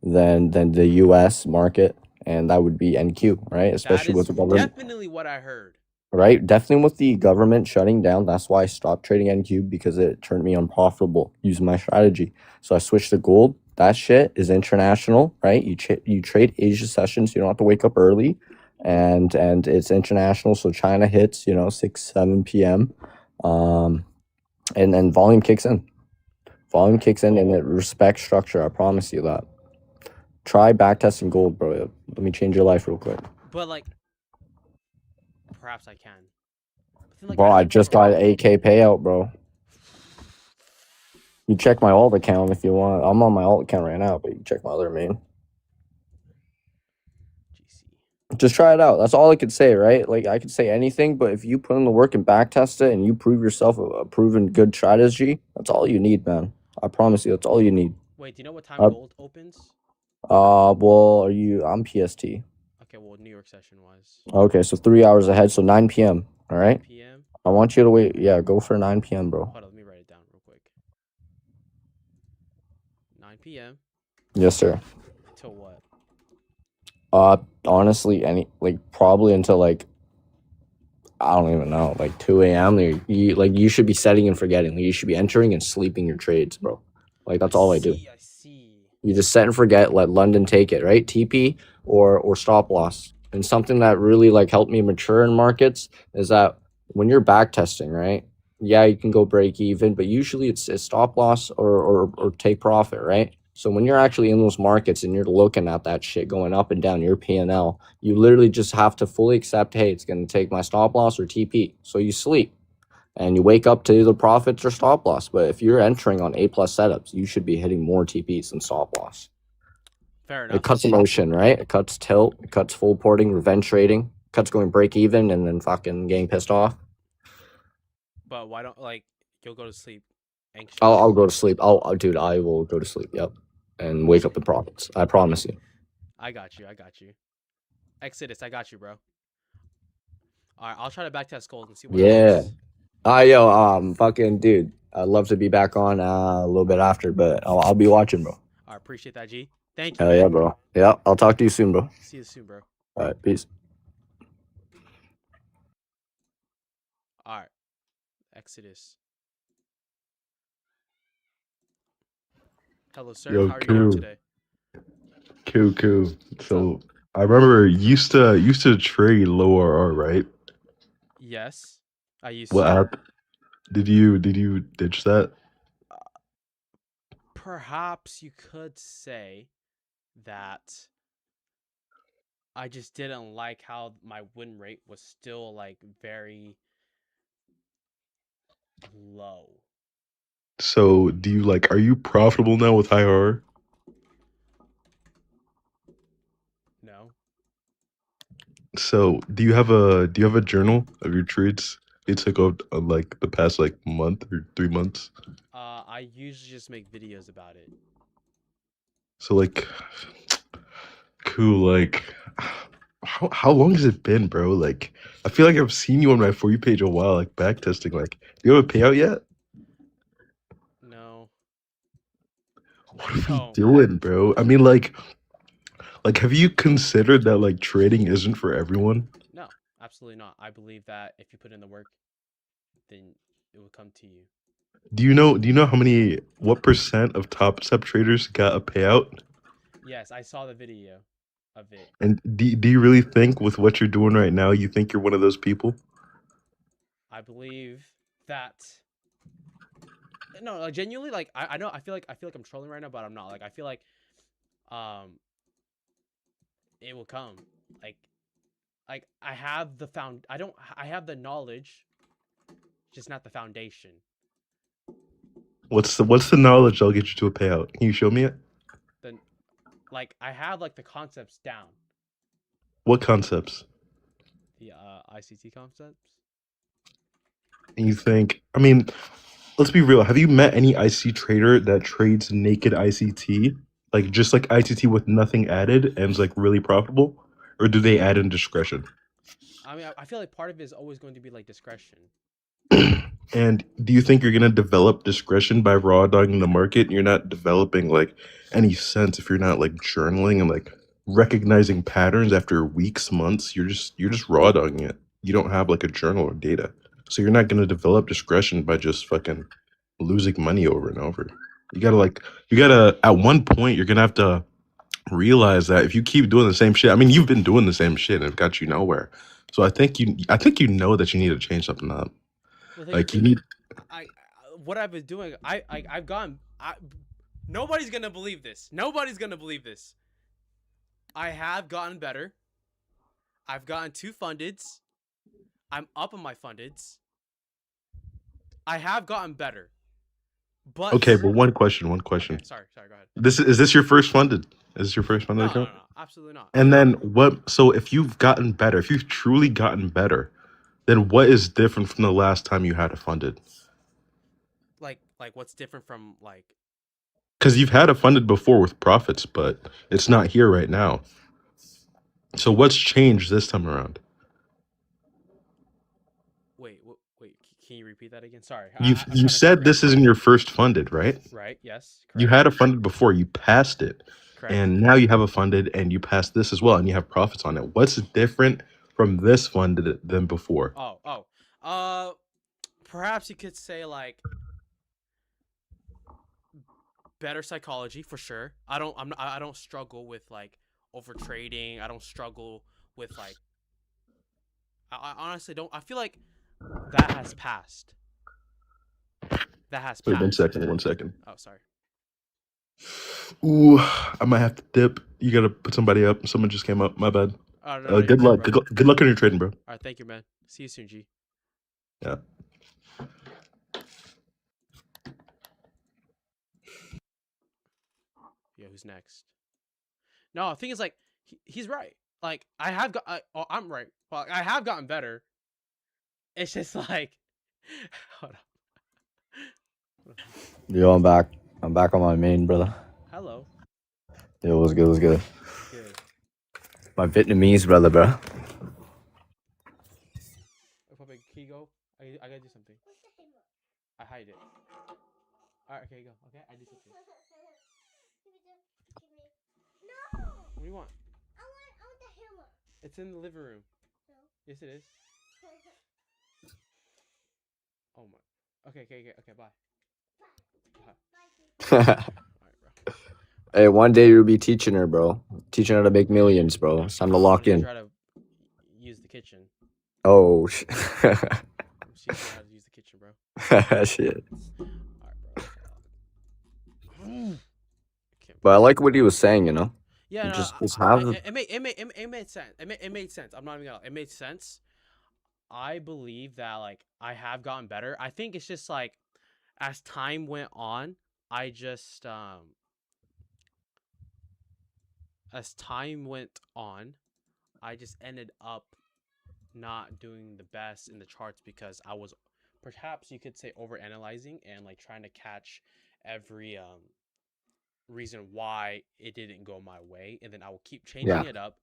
S2: than the U.S. market, and that would be NQ, right?
S1: That
S2: Especially with
S1: is
S2: the government,
S1: definitely what I heard.
S2: right? Definitely with the government shutting down. That's why I stopped trading NQ because it turned me unprofitable using my strategy. So I switched to gold. That shit is international, right? You trade Asia sessions. You don't have to wake up early, and it's international. So China hits 6 7 p.m. Um, and then volume kicks in. Volume kicks in and it respects structure. I promise you that. Try backtesting gold, bro. Let me change your life real quick.
S1: But like, perhaps I can. But then like,
S2: Bro,
S1: I
S2: I
S1: don't.
S2: just got an 8K payout, bro. You check my alt account if you want. I'm on my alt account right now, but you can check my other main.
S1: GC.
S2: Just try it out. That's all I could say, right? Like I could say anything, but if you put in the work and backtest it and you prove yourself a proven good strategy, that's all you need, man. I promise you, that's all you need.
S1: Wait, do you know what time
S2: Uh,
S1: gold opens?
S2: well, I'm PST.
S1: Okay, well, New York session was
S2: Okay, so 3 hours ahead, so 9 p.m. All right.
S1: 9 p.m.
S2: I want you to wait. Yeah, go for 9 p.m., bro.
S1: Hold on, let me write it down real quick. 9 p.m.
S2: Yes, sir.
S1: till what?
S2: Honestly, probably until like I don't even know, like 2 a.m. You should be setting and forgetting. Like, you should be entering and sleeping your trades, bro. Like
S1: I
S2: that's all I do.
S1: see. I see.
S2: You just set and forget. Let London take it, right? TP or stop loss. And something that really like helped me mature in markets is that when you're back testing, right? Yeah, you can go break even, but usually it's stop loss or take profit, right? So when you're actually in those markets and you're looking at that shit going up and down your P&L, you literally just have to fully accept, hey, it's going to take my stop loss or TP. So you sleep and you wake up to either profits or stop loss. But if you're entering on A plus setups, you should be hitting more TPs than stop loss.
S1: Fair
S2: It
S1: enough.
S2: cuts emotion, right? It cuts tilt, it cuts full porting, revenge trading, cuts going break even and then fucking getting pissed off.
S1: But why don't like you'll go to sleep
S2: I'll
S1: anxious?
S2: go to sleep. Dude, I will go to sleep. Yep, and wake up the profits. I promise you.
S1: I got you. I got you. Exodus, I got you, bro. All right, I'll try to backtest gold and see what
S2: Yeah.
S1: happens.
S2: Yo, fucking dude. I'd love to be back on a little bit after, but I'll be watching, bro.
S1: I appreciate that, G. Thank you,
S2: Hell yeah,
S1: man.
S2: bro. Yeah, I'll talk to you soon, bro.
S1: See you soon, bro.
S2: All right, peace.
S1: All right, Exodus. Hello, sir.
S3: Yo,
S1: How are you doing
S3: Q,
S1: today?
S3: Q.
S1: What's up?
S3: So I remember you used to trade low RR, right?
S1: Yes, I used
S3: What
S1: to.
S3: app did you ditch that?
S1: Uh, Perhaps you could say that I just didn't like how my win rate was still like very low.
S3: So do you like are you profitable now with high RR?
S1: No,
S3: So do you have a journal of your trades you took out like the past like month or 3 months?
S1: I usually just make videos about it.
S3: So like cool, like how long has it been, bro? Like I feel like I've seen you on my For You page a while, like backtesting. Like, do you have a payout yet?
S1: No,
S3: What
S1: I
S3: are we
S1: don't.
S3: doing, bro? I mean, like, have you considered that like trading isn't for everyone?
S1: No, absolutely not. I believe that if you put in the work, then it will come to you.
S3: Do you know what percent of top step traders got a payout?
S1: Yes, I saw the video of it.
S3: And do you really think with what you're doing right now, you think you're one of those people?
S1: I believe that no, like genuinely, like I know I feel like I'm trolling right now, but I'm not. Like I feel like um it will come. Like I have the found. I don't. I have the knowledge, just not the foundation.
S3: What's the knowledge that'll get you to a payout? Can you show me it?
S1: Then like I have like the concepts down.
S3: What concepts?
S1: The ICT concepts.
S3: And you think, I mean, let's be real. Have you met any IC trader that trades naked ICT? Like just like ICT with nothing added and is like really profitable? Or do they add in discretion?
S1: I mean, I feel like part of it is always going to be like discretion.
S3: And do you think you're gonna develop discretion by raw dogging the market? You're not developing like any sense if you're not like journaling and like recognizing patterns after weeks, months. You're just raw dogging it. You don't have like a journal or data, so you're not gonna develop discretion by just fucking losing money over and over. You gotta at one point you're gonna have to realize that if you keep doing the same shit. I mean, you've been doing the same shit and it got you nowhere. So I think you know that you need to change something up.
S1: Well, the
S3: Like you
S1: thing is,
S3: need
S1: what I've been doing, I've gone. Nobody's gonna believe this. Nobody's gonna believe this. I have gotten better. I've gotten 2 fundeds. I'm up on my fundeds. I have gotten better, but
S3: Okay, but one
S1: okay.
S3: question.
S1: Sorry. Go ahead.
S3: Is this your first funded? Is this your first funded
S1: No,
S3: account?
S1: absolutely not.
S3: And then what? So if you've gotten better, if you've truly gotten better, then what is different from the last time you had a funded?
S1: Like what's different from like
S3: Because you've had a funded before with profits, but it's not here right now. So what's changed this time around?
S1: wait, can you repeat that again? Sorry,
S3: You
S1: I
S3: you
S1: kind of cut
S3: said
S1: you off
S3: this
S1: there.
S3: isn't your first funded, right?
S1: Right? Yes,
S3: You
S1: correct.
S3: had a funded before, you passed it,
S1: Correct.
S3: and now you have a funded and you passed this as well, and you have profits on it. What's different from this funded than before?
S1: Oh. Uh Perhaps you could say like better psychology for sure. I don't struggle with like over trading. I don't struggle with like I honestly don't. I feel like that has passed. That has
S3: Wait, one
S1: passed.
S3: second, one second.
S1: Oh, sorry.
S3: Ooh, I might have to dip. You gotta put somebody up. Someone just came up. My bad.
S1: Oh no, you're
S3: Good
S1: good,
S3: luck.
S1: bro.
S3: Good luck on your trading, bro.
S1: All right, thank you, man. See you soon, G.
S3: Yeah.
S1: Yeah, who's next? No, the thing is like he's right. Like I have got. I'm right. Well, I have gotten better. It's just like, hold on. Hold on.
S2: Yo, I'm back. I'm back on my main, brother.
S1: Hello.
S2: Yo, what's good? What's good?
S1: Good.
S2: My Vietnamese brother, bro.
S1: Oh, Papa, can you go? I gotta do something. I hide it. All right, okay, go. Okay, I do something. What do you want? It's in the living room. Yes, it is. Oh my. Okay. Bye. Bye. All right, bro.
S2: Hey, one day you'll be teaching her, bro. Teaching her to make millions, bro. It's time to
S1: I'm gonna
S2: lock
S1: teach
S2: in.
S1: her how to use the kitchen.
S2: Oh,
S1: I'm teaching her how to use the kitchen, bro.
S2: shit.
S1: All right, bro. Fuck. I can't
S2: But I
S1: breathe.
S2: like what he was saying, you know?
S1: Yeah, no,
S2: Just have the.
S1: it made sense. It made sense. I'm not even gonna. It made sense. I believe that like I have gotten better. I think it's just like as time went on, I just as time went on, I just ended up not doing the best in the charts because I was perhaps you could say over analyzing and like trying to catch every reason why it didn't go my way, and then I will keep changing
S2: Yeah.
S1: it up,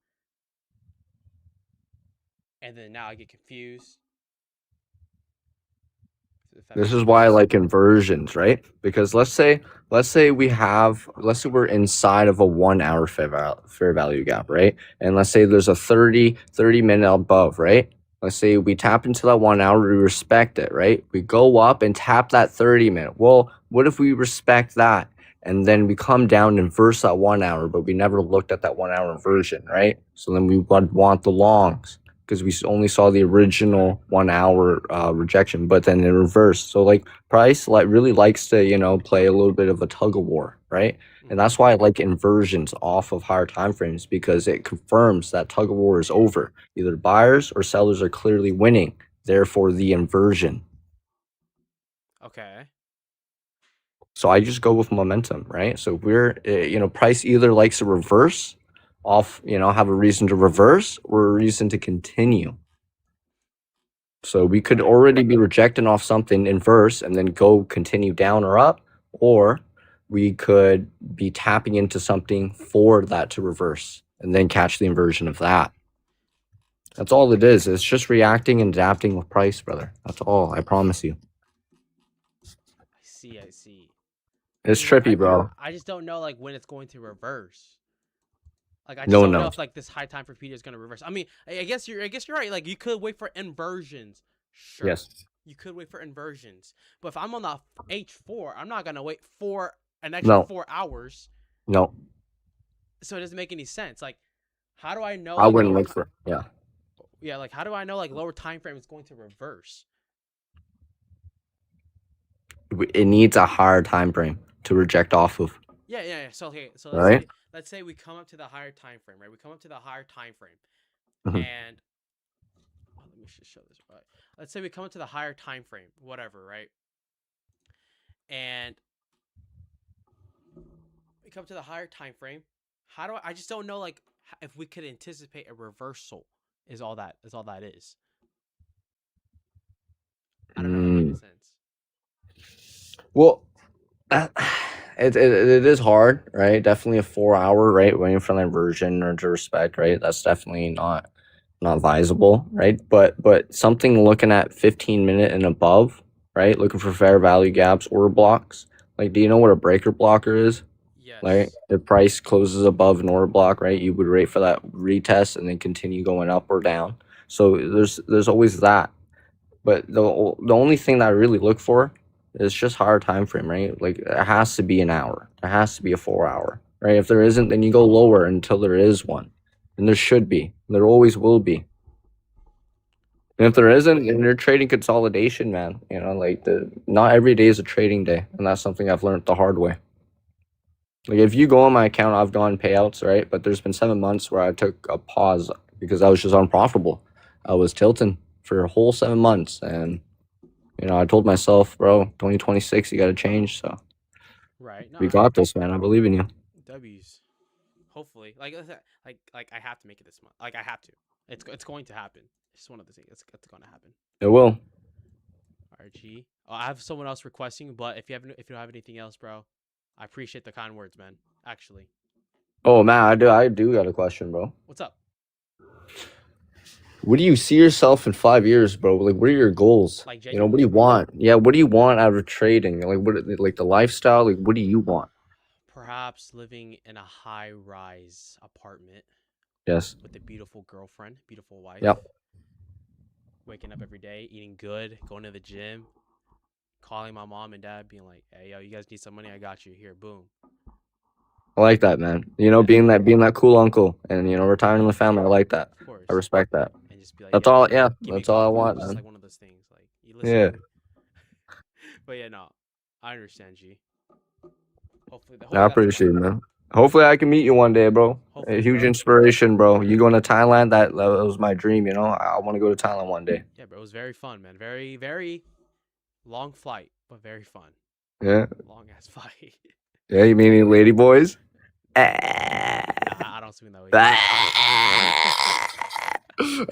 S1: and then now I get confused. If that
S2: This
S1: makes
S2: is why I
S1: sense.
S2: like inversions, right? Because let's say we're inside of a 1 hour fair value gap, right? And let's say there's a 30 minute above, right? Let's say we tap into that 1 hour, we respect it, right? We go up and tap that 30 minute. Well, what if we respect that? And then we come down and inverse that 1 hour, but we never looked at that 1 hour inversion, right? So then we would want the longs because we only saw the original 1 hour rejection, but then in reverse. So like Price like really likes to play a little bit of a tug of war, right? And
S1: Mm-hmm.
S2: that's why I like inversions off of higher time frames because it confirms that tug of war is over. Either buyers or sellers are clearly winning. Therefore, the inversion.
S1: Okay.
S2: So I just go with momentum, right? So we're Price either likes a reverse off, have a reason to reverse or a reason to continue. So we could
S1: Right.
S2: already be rejecting off something inverse and then go continue down or up, or we could be tapping into something for that to reverse and then catch the inversion of that. That's all it is. It's just reacting and adapting with price, brother. That's all. I promise you.
S1: I see. I see.
S2: It's
S1: Cause like
S2: trippy, bro.
S1: I just don't know like when it's going to reverse. Like I just
S2: No one
S1: don't know if
S2: knows.
S1: like this high time for Peter is gonna reverse. I mean, I guess you're right. Like you could wait for inversions. Sure,
S2: Yes.
S1: you could wait for inversions. But if I'm on the H4, I'm not gonna wait for an extra
S2: No.
S1: 4 hours.
S2: No.
S1: So it doesn't make any sense. Like, how do I know
S2: I
S1: like
S2: wouldn't look for. Yeah.
S1: yeah, like how do I know like lower time frame is going to reverse?
S2: It needs a higher time frame to reject off of.
S1: Yeah, yeah, yeah. So okay, so
S2: Right.
S1: let's say we come up to the higher time frame, right? We come up to the higher time frame,
S2: Mhm.
S1: and let me just show this right. Let's say we come up to the higher time frame, whatever, right? And we come to the higher time frame. How do I just don't know like if we could anticipate a reversal is all that is. I don't know if I'm making
S2: Mm.
S1: sense.
S2: Well, Uh, it is hard, right? Definitely a 4 hour, right? Waiting for an inversion or to respect, right? That's definitely not advisable, right? But something looking at 15 minute and above, right? Looking for fair value gaps or blocks. Like, do you know what a breaker blocker is? Right?
S1: Yes.
S2: The price closes above an order block, right? You would wait for that retest and then continue going up or down. So there's always that. But the only thing that I really look for is just higher time frame, right? Like it has to be an hour. It has to be a 4 hour, right? If there isn't, then you go lower until there is one. And there should be. There always will be. And if there
S1: Right.
S2: isn't, then you're trading consolidation, man. Like the not every day is a trading day, and that's something I've learned the hard way. Like if you go on my account, I've gone payouts, right? But there's been 7 months where I took a pause because I was just unprofitable. I was tilting for a whole 7 months, and I told myself, bro, 2026, you got to change. So
S1: Right. No,
S2: we got this, man. I believe in you.
S1: W's. Hopefully, like I have to make it this month. Like I have to. It's going to happen. It's just one of the things. It's going to happen.
S2: It will.
S1: RG. Oh, I have someone else requesting, but if you don't have anything else, bro, I appreciate the kind words, man. Actually,
S2: Oh, man, I do got a question, bro.
S1: what's up?
S2: What do you see yourself in 5 years, bro? Like, what are your goals?
S1: Like
S2: What do you
S1: genuinely,
S2: want? Yeah, what do you want out of trading? Like the lifestyle? Like, what do you want?
S1: perhaps living in a high-rise apartment
S2: Yes.
S1: with a beautiful girlfriend, beautiful wife,
S2: Yep.
S1: waking up every day, eating good, going to the gym, calling my mom and dad, being like, "Hey, yo, you guys need some money? I got you. Here, boom."
S2: I like that, man. You know,
S1: Yeah.
S2: being that cool uncle, and retiring in the family. I like that.
S1: Of course.
S2: I respect that.
S1: And just be like,
S2: That's
S1: yo,
S2: all. Yeah,
S1: give me a
S2: that's all I
S1: call, bro.
S2: want,
S1: It's just
S2: man.
S1: like one of those things. Like, you listen
S2: Yeah,
S1: to me. But yeah, no, I understand, G.
S2: I
S1: Hopefully that's the
S2: appreciate
S1: plan.
S2: it, man. Hopefully, I can meet you one day, bro. A
S1: Hopefully,
S2: huge
S1: bro.
S2: inspiration, bro. You going to Thailand? That was my dream. I want to go to Thailand one day.
S1: Yeah, bro. It was very fun, man. Very, very long flight, but very fun.
S2: Yeah,
S1: Long ass flight.
S2: yeah. You meet any lady boys?
S1: Nah, I don't swing that way, G.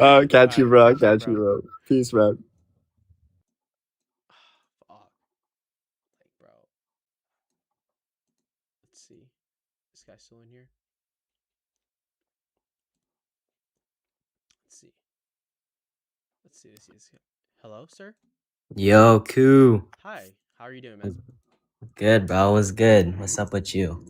S1: All
S2: Catch you,
S1: right,
S2: bro.
S1: catch up,
S2: Catch you,
S1: bro.
S2: bro. Peace, man.
S1: Fuck, like, bro. Let's see. This guy's still in here. Let's see. Let's see. Hello, sir.
S4: Yo, Koo.
S1: Hi. How are you doing, man?
S4: Good, bro. What's good? What's up with you?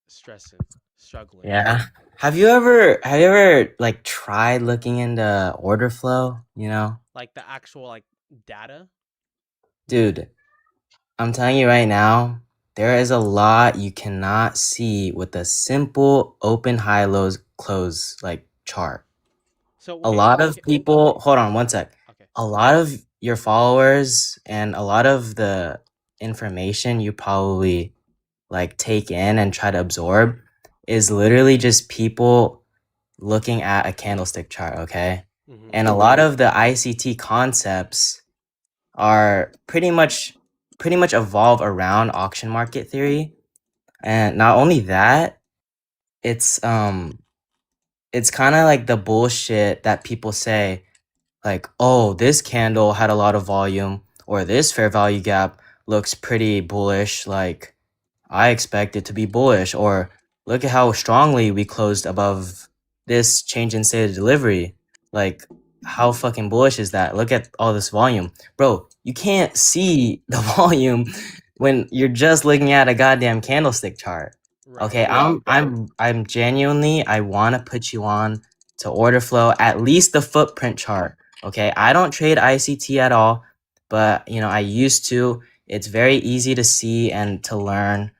S1: Stressing, struggling.
S4: Yeah. Have you ever like tried looking into order flow,
S1: Like the actual like data.
S4: Dude, I'm telling you right now, there is a lot you cannot see with a simple open high lows close like chart.
S1: So
S4: A
S1: okay,
S4: lot of
S1: okay,
S4: people, hold on one sec.
S1: okay.
S4: A lot of your followers and a lot of the information you probably like take in and try to absorb is literally just people looking at a candlestick chart, okay?
S1: Mm-hmm.
S4: And a lot of the ICT concepts are pretty much evolve around auction market theory. And not only that, it's it's kind of like the bullshit that people say like, "Oh, this candle had a lot of volume or this fair value gap looks pretty bullish like I expect it to be bullish, or look at how strongly we closed above this change in state of delivery. Like, how fucking bullish is that? Look at all this volume. Bro, you can't see the volume when you're just looking at a goddamn candlestick chart.
S1: Right.
S4: Okay, I'm genuinely I want to put you on to order flow, at least the footprint chart. Okay, I don't trade ICT at all, but I used to. It's very easy to see and to learn.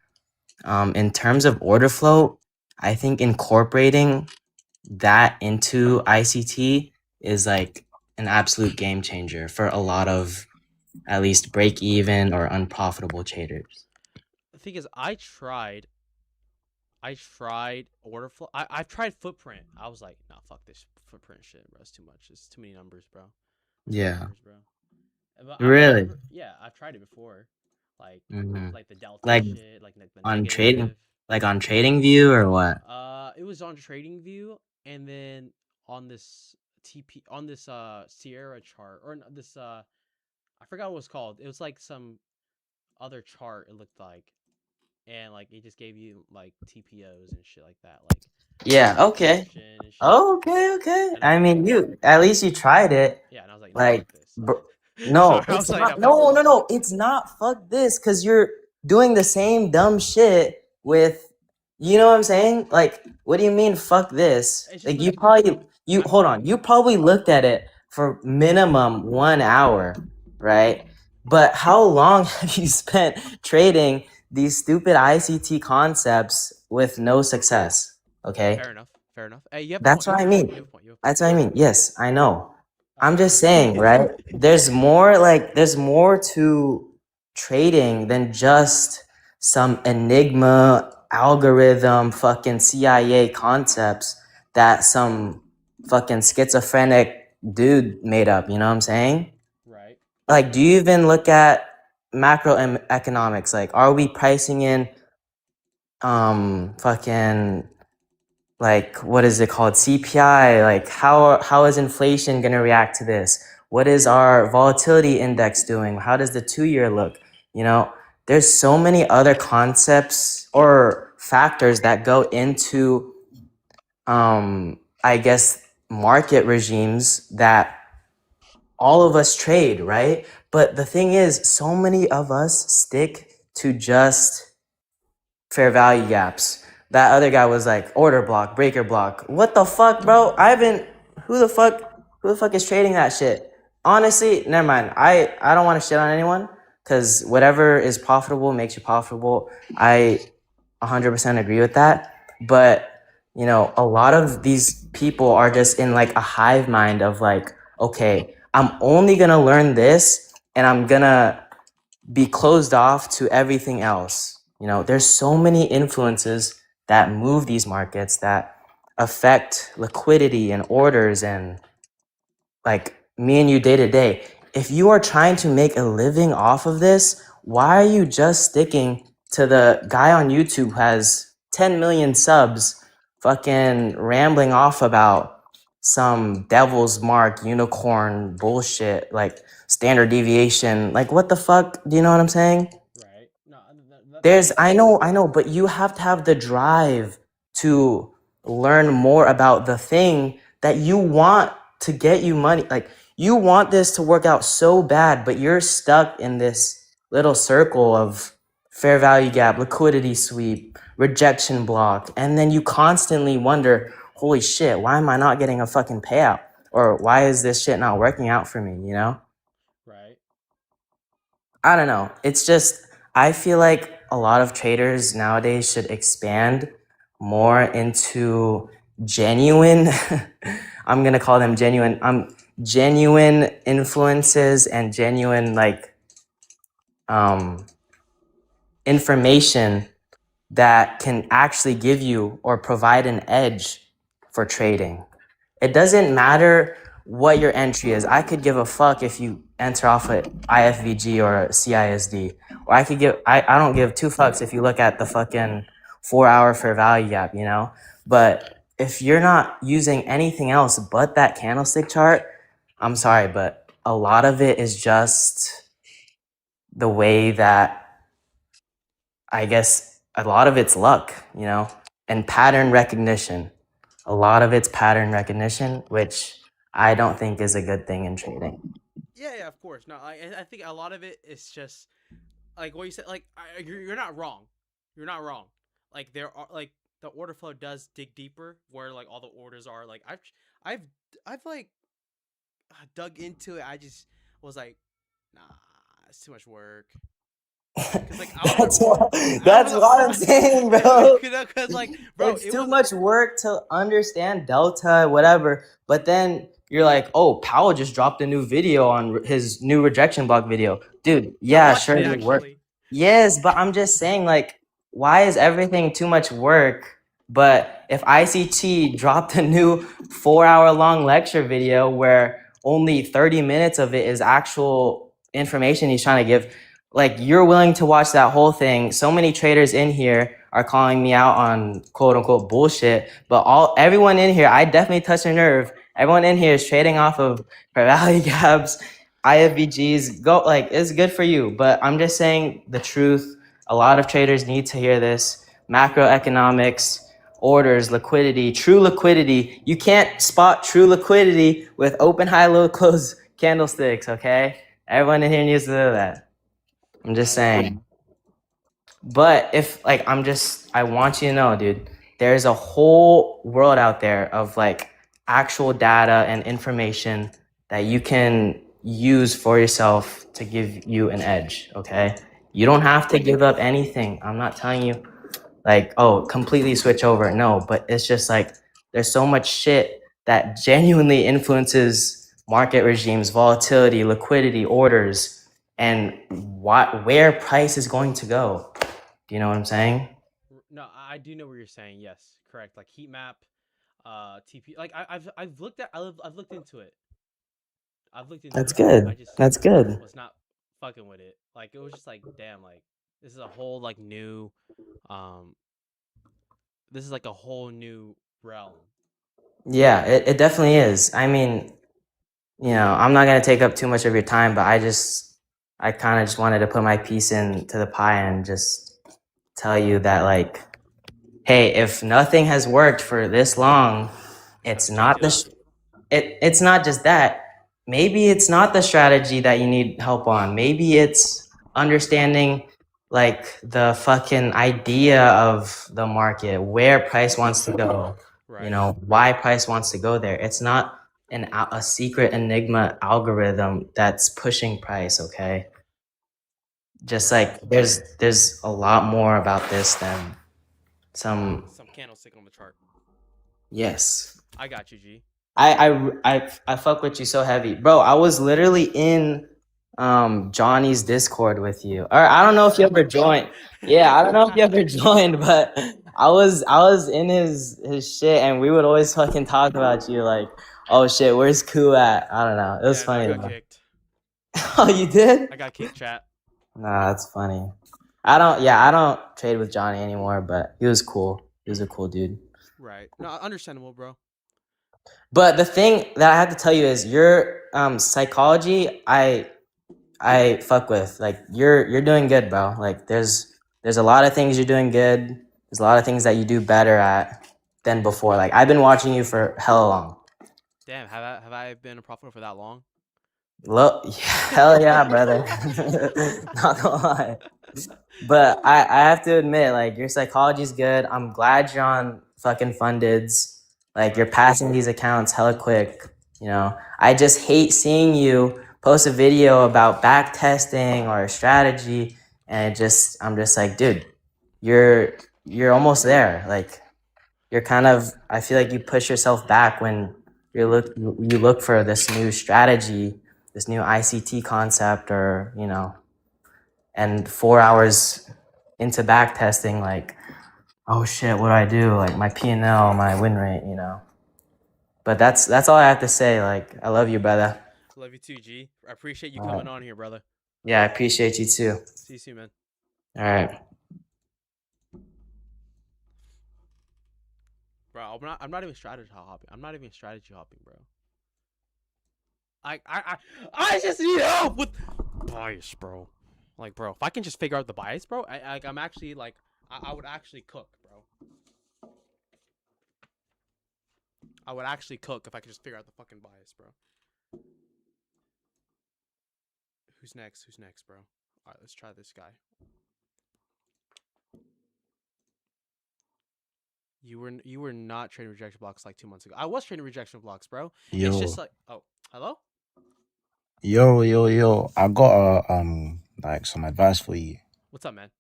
S4: In terms of order flow, I think incorporating that into ICT is like an absolute game changer for a lot of at least break even or unprofitable traders.
S1: The thing is, I tried order flow. I've tried footprint. I was like, nah, fuck this footprint shit, bro. It's too much. It's too many numbers, bro. Too many
S4: Yeah.
S1: numbers, bro. But I've
S4: Really?
S1: never. Yeah, I've tried it before. Like,
S4: Hmm.
S1: like the delta
S4: Like
S1: shit, like the
S4: on trading,
S1: negative.
S4: like on Trading View or what?
S1: It was on Trading View, and then on this Sierra chart or this I forgot what it was called. It was like some other chart. It looked like, and like it just gave you like TPOs and shit like that, like
S4: Yeah.
S1: price
S4: Okay.
S1: action and shit.
S4: Oh, okay. Okay.
S1: And I was
S4: I
S1: like,
S4: mean, you at least you tried it.
S1: yeah, and I was like, nah, fuck
S4: Like,
S1: this.
S4: no,
S1: Sorry, I
S4: it's
S1: was like, nah,
S4: not.
S1: fuck
S4: No,
S1: this.
S4: no, no. It's not. Fuck this, because you're doing the same dumb shit with. You know what I'm saying? Like, what do you mean? Fuck this.
S1: It's just
S4: Like,
S1: like
S4: you
S1: I'm
S4: hold on. You probably looked at it for minimum 1 hour, right? But how long have you spent trading these stupid ICT concepts with no success? Okay,
S1: fair enough, fair enough. Hey, you have a
S4: that's
S1: point. You
S4: what
S1: have
S4: I
S1: a point.
S4: mean.
S1: You have a point. You have a point.
S4: That's what I mean. Yes, I know.
S1: All
S4: I'm
S1: right.
S4: just saying, right? There's more to trading than just some enigma algorithm fucking CIA concepts that some fucking schizophrenic dude made up, you know what I'm saying?
S1: Right.
S4: Like, do you even look at economics? Like, are we pricing in fucking like what is it called, CPI? Like how is inflation going to react to this? What is our volatility index doing? How does the 2 year look? There's so many other concepts or factors that go into I guess market regimes that all of us trade, right? But the thing is, so many of us stick to just fair value gaps. That other guy was like order block, breaker block. What the fuck, bro? I haven't. Who the fuck is trading that shit? Honestly, never mind. I don't want to shit on anyone because whatever is profitable makes you profitable. 100% agree with that. But, you know, a lot of these people are just in like a hive mind of like, okay, I'm only going to learn this and I'm going to be closed off to everything else. You know, there's so many influences that move these markets that affect liquidity and orders and like me and you day to day. If you are trying to make a living off of this, why are you just sticking to the guy on YouTube who has 10 million subs fucking rambling off about some devil's mark unicorn bullshit like standard deviation? Like what the fuck? Do you know what I'm saying?
S1: Right. No, that
S4: There's,
S1: makes sense.
S4: I know, but you have to have the drive to learn more about the thing that you want to get you money. Like, you want this to work out so bad, but you're stuck in this little circle of fair value gap, liquidity sweep, rejection block. And then you constantly wonder, holy shit, why am I not getting a fucking payout? Or why is this shit not working out for me, you know?
S1: Right.
S4: I don't know. It's just, I feel like a lot of traders nowadays should expand more into genuine, I'm going to call them genuine influences and genuine like um, information that can actually give you or provide an edge for trading. It doesn't matter what your entry is. I could give a fuck if you enter off at IFVG or CISD. Or I don't give two fucks if you look at the fucking 4 hour fair value gap, you know? But if you're not using anything else but that candlestick chart, I'm sorry, but a lot of it is just the way that I guess a lot of it's luck, you know, and pattern recognition. A lot of it's pattern recognition, which I don't think is a good thing in trading.
S1: Yeah, yeah, of course. No, I think a lot of it is just like what you said. Like you're not wrong. You're not wrong. Like there are like the order flow does dig deeper where like all the orders are. Like I've I've like dug into it. I just was like, nah, it's too much work. Cause like I was
S4: that's
S1: like,
S4: what,
S1: I
S4: that's
S1: was
S4: what I'm saying, bro.
S1: cause like bro,
S4: It's
S1: it
S4: too
S1: was
S4: much work to understand delta, whatever. But then you're like, oh, Powell just dropped a new video on his new rejection block video. Dude,
S1: I
S4: yeah,
S1: watched
S4: sure,
S1: it
S4: new work.
S1: actually.
S4: Yes, but I'm just saying, like, why is everything too much work? But if ICT dropped a new 4 hour long lecture video where only 30 minutes of it is actual information he's trying to give, like, you're willing to watch that whole thing. So many traders in here are calling me out on quote unquote bullshit, but everyone in here, I definitely touch a nerve. Everyone in here is trading off of fair value gaps, IFBGs. Go, like, it's good for you, but I'm just saying the truth. A lot of traders need to hear this. Macroeconomics, orders, liquidity, true liquidity. You can't spot true liquidity with open, high, low, close candlesticks, okay? Everyone in here needs to know that. I'm just
S1: Right.
S4: saying. But if like I want you to know, dude, there's a whole world out there of like actual data and information that you can use for yourself to give you an edge, okay? You don't have to give up anything. I'm not telling you like, oh, completely switch over. No, but it's just like there's so much shit that genuinely influences market regimes, volatility, liquidity, orders, and where price is going to go. Do you know what I'm saying?
S1: No, I do know what you're saying. Yes, correct. Like heat map, TP. Like I've looked at I've looked into it. I've looked into
S4: That's
S1: it. I
S4: good.
S1: just
S4: That's good.
S1: was not fucking with it. Like it was just like damn. Like this is a whole like new, um, this is like a whole new realm.
S4: Yeah, it definitely is. I mean, you know, I'm not gonna take up too much of your time, but I kind of just wanted to put my piece into the pie and just tell you that like, hey, if nothing has worked for this long,
S1: It's time
S4: it's
S1: to change
S4: not
S1: it up.
S4: it's not just that. Maybe it's not the strategy that you need help on. Maybe it's understanding like the fucking idea of the market, where price wants to go, you
S1: Right.
S4: know, why price wants to go there. It's not a secret enigma algorithm that's pushing price, okay? Just
S1: Right.
S4: like there's a lot more about this than some
S1: Some candlestick on the chart.
S4: yes.
S1: I got you, G.
S4: I fuck with you so heavy, bro. I was literally in Johnny's Discord with you. Or I don't know if you ever joined. Yeah, I don't know if you ever joined, but I was in his shit, and we would always fucking talk about you, like, oh shit, where's Koo at? I don't know. It was
S1: Yeah, no, I
S4: funny
S1: got
S4: though.
S1: kicked.
S4: Oh, you did?
S1: I got kicked, chat.
S4: Nah, that's funny. I don't trade with Johnny anymore, but he was cool. He was a cool dude.
S1: Right. No, understandable, bro.
S4: But the thing that I have to tell you is your psychology, I fuck with. Like you're doing good, bro. Like there's a lot of things you're doing good. There's a lot of things that you do better at than before. Like I've been watching you for hella long.
S1: Damn, have I been a profitable for that long?
S4: Look, hell yeah, brother. Not gonna lie. But I have to admit, like your psychology's good. I'm glad you're on fucking Fundeds. Like you're
S1: Right.
S4: passing these accounts hella quick. You know, I just hate seeing you post a video about back testing or a strategy, and I'm just like, dude, you're almost there. Like you're kind of. I feel like you push yourself back when you look for this new strategy, this new ICT concept, or and 4 hours into back testing, like, oh shit, what do I do? Like my P&L, my win rate. But that's all I have to say. Like, I love you, brother.
S1: Love you too, G. I appreciate you
S4: All
S1: coming
S4: right.
S1: on here, brother.
S4: Yeah, I appreciate you too.
S1: See you soon, man.
S4: All right.
S1: Bro, I'm not even strategy hopping. I'm not even strategy hopping, bro. I just need help with bias, bro. Like, bro, if I can just figure out the bias, bro, I'm actually like, I would actually cook, bro. I would actually cook if I could just figure out the fucking bias, bro. Who's next? Who's next, bro? All right, let's try this guy. You were not trading rejection blocks like 2 months ago. I was trading rejection blocks, bro. It's just like, oh, hello?
S5: Yo, I got like some advice for you.
S1: What's up, man?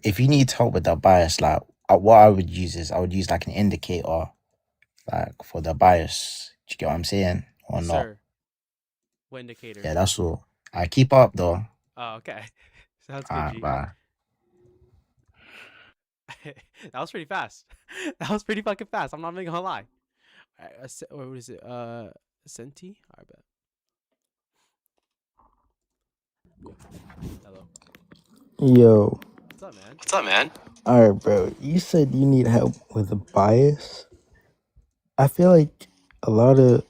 S5: If you need help with the bias, like what I would use is I would use like an indicator, like for the bias. Do you get what I'm saying or
S1: Yes,
S5: not?
S1: sir. What indicator?
S5: Yeah, that's all. I keep up though.
S1: Oh, okay. Sounds good,
S5: Alright,
S1: G.
S5: bye.
S1: That was pretty fast. That was pretty fucking fast. I'm not even gonna lie. What is it? Senti? I bet. Hello.
S6: Yo,
S1: What's up, man?
S4: What's up, man?
S6: alright, bro. You said you need help with a bias. I feel like a lot of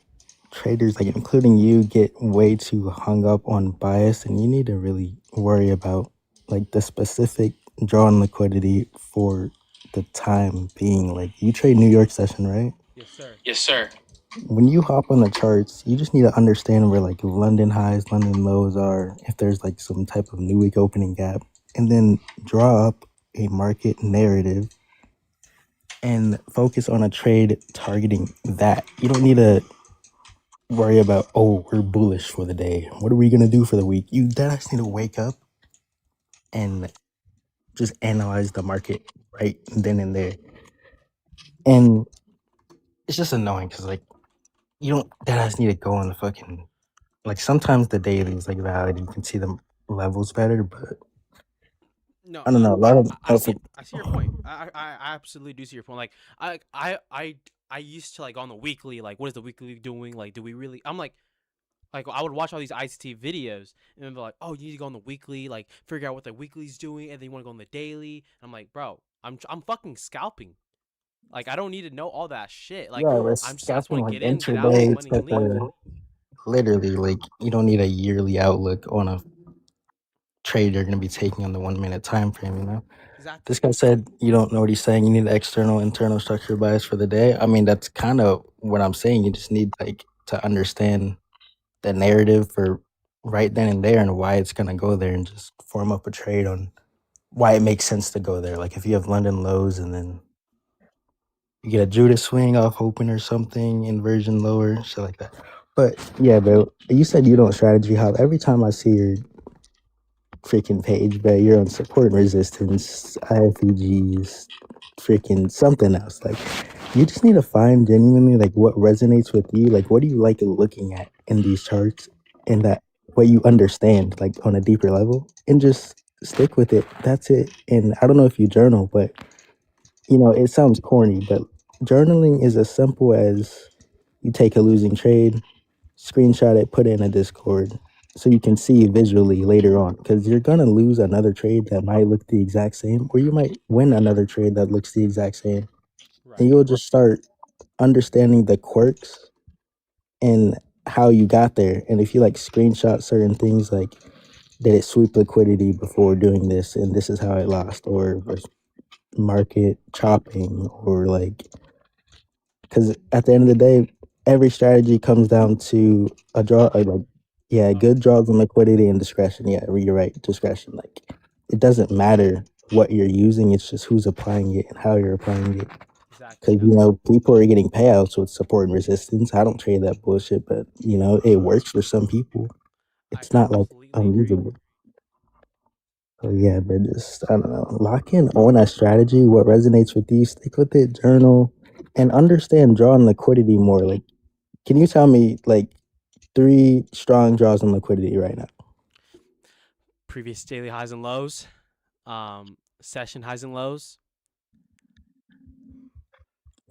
S6: traders, like including you, get way too hung up on bias, and you need to really worry about like the specific draw and liquidity for the time being. Like you trade New York session, right?
S1: Yes, sir.
S4: Yes, sir.
S6: When you hop on the charts, you just need to understand where like London highs, London lows are, if there's like some type of new week opening gap, and then draw up a market narrative and focus on a trade targeting that. You don't need to worry about, oh, we're bullish for the day. What are we going to do for the week? You just need to wake up and just analyze the market right then and there. And it's just annoying because, like, you don't just need to go on the fucking, like, sometimes the daily is like valid. You can see the levels better, but
S1: No,
S6: I don't know. A lot of
S1: I see your point. I absolutely do see your point. Like, I used to like on the weekly, like, what is the weekly doing? Like, do we really? I'm like I would watch all these ICT videos and be like, oh, you need to go on the weekly, like figure out what the weekly's doing, and then you want to go on the daily. And I'm like, bro, I'm fucking scalping. Like, I don't need to know all that shit. Like,
S6: yeah, we're
S1: I just
S6: scalping
S1: want to
S6: like
S1: get in, get out, make
S6: intraday
S1: money, and leave.
S6: literally, like, you don't need a yearly outlook on a trade you're going to be taking on the 1 minute time frame, you know?
S1: Exactly.
S6: This guy said you don't know what he's saying. You need external, internal structure bias for the day. I mean, that's kind of what I'm saying. You just need like to understand the narrative for right then and there and why it's gonna go there, and just form up a trade on why it makes sense to go there. Like if you have London lows and then you get a Judas swing off open or something, inversion lower, shit like that. But yeah, bro, you said you don't strategy hop. Every time I see your freaking page, but you're on support and resistance, IFEGs, freaking something else. Like you just need to find genuinely like what resonates with you. Like what do you like looking at in these charts and that what you understand like on a deeper level and just stick with it. That's it. And I don't know if you journal, but it sounds corny, but journaling is as simple as you take a losing trade, screenshot it, put it in a Discord so you can see visually later on. Because you're going to lose another trade that might look the exact same, or you might win another trade that looks the exact same. And
S1: Right.
S6: you'll just start understanding the quirks and how you got there. And if you like screenshot certain things, like did it sweep liquidity before doing this, and this is how it lost, or market chopping, or like because at the end of the day, every strategy comes down to a draw. Like, yeah, good draws and liquidity and discretion. Yeah, you're right, discretion. Like, it doesn't matter what you're using; it's just who's applying it and how you're applying it.
S1: Exactly.
S6: Because people are getting payouts with support and resistance. I don't trade that bullshit, but it works for some people.
S1: I
S6: It's not like
S1: completely agree.
S6: unusable. So yeah, but just I don't know, lock in on a strategy. What resonates with you, stick with it. Journal and understand drawing liquidity more. Like, can you tell me like 3 strong draws in liquidity right now?
S1: Previous daily highs and lows, session highs and lows,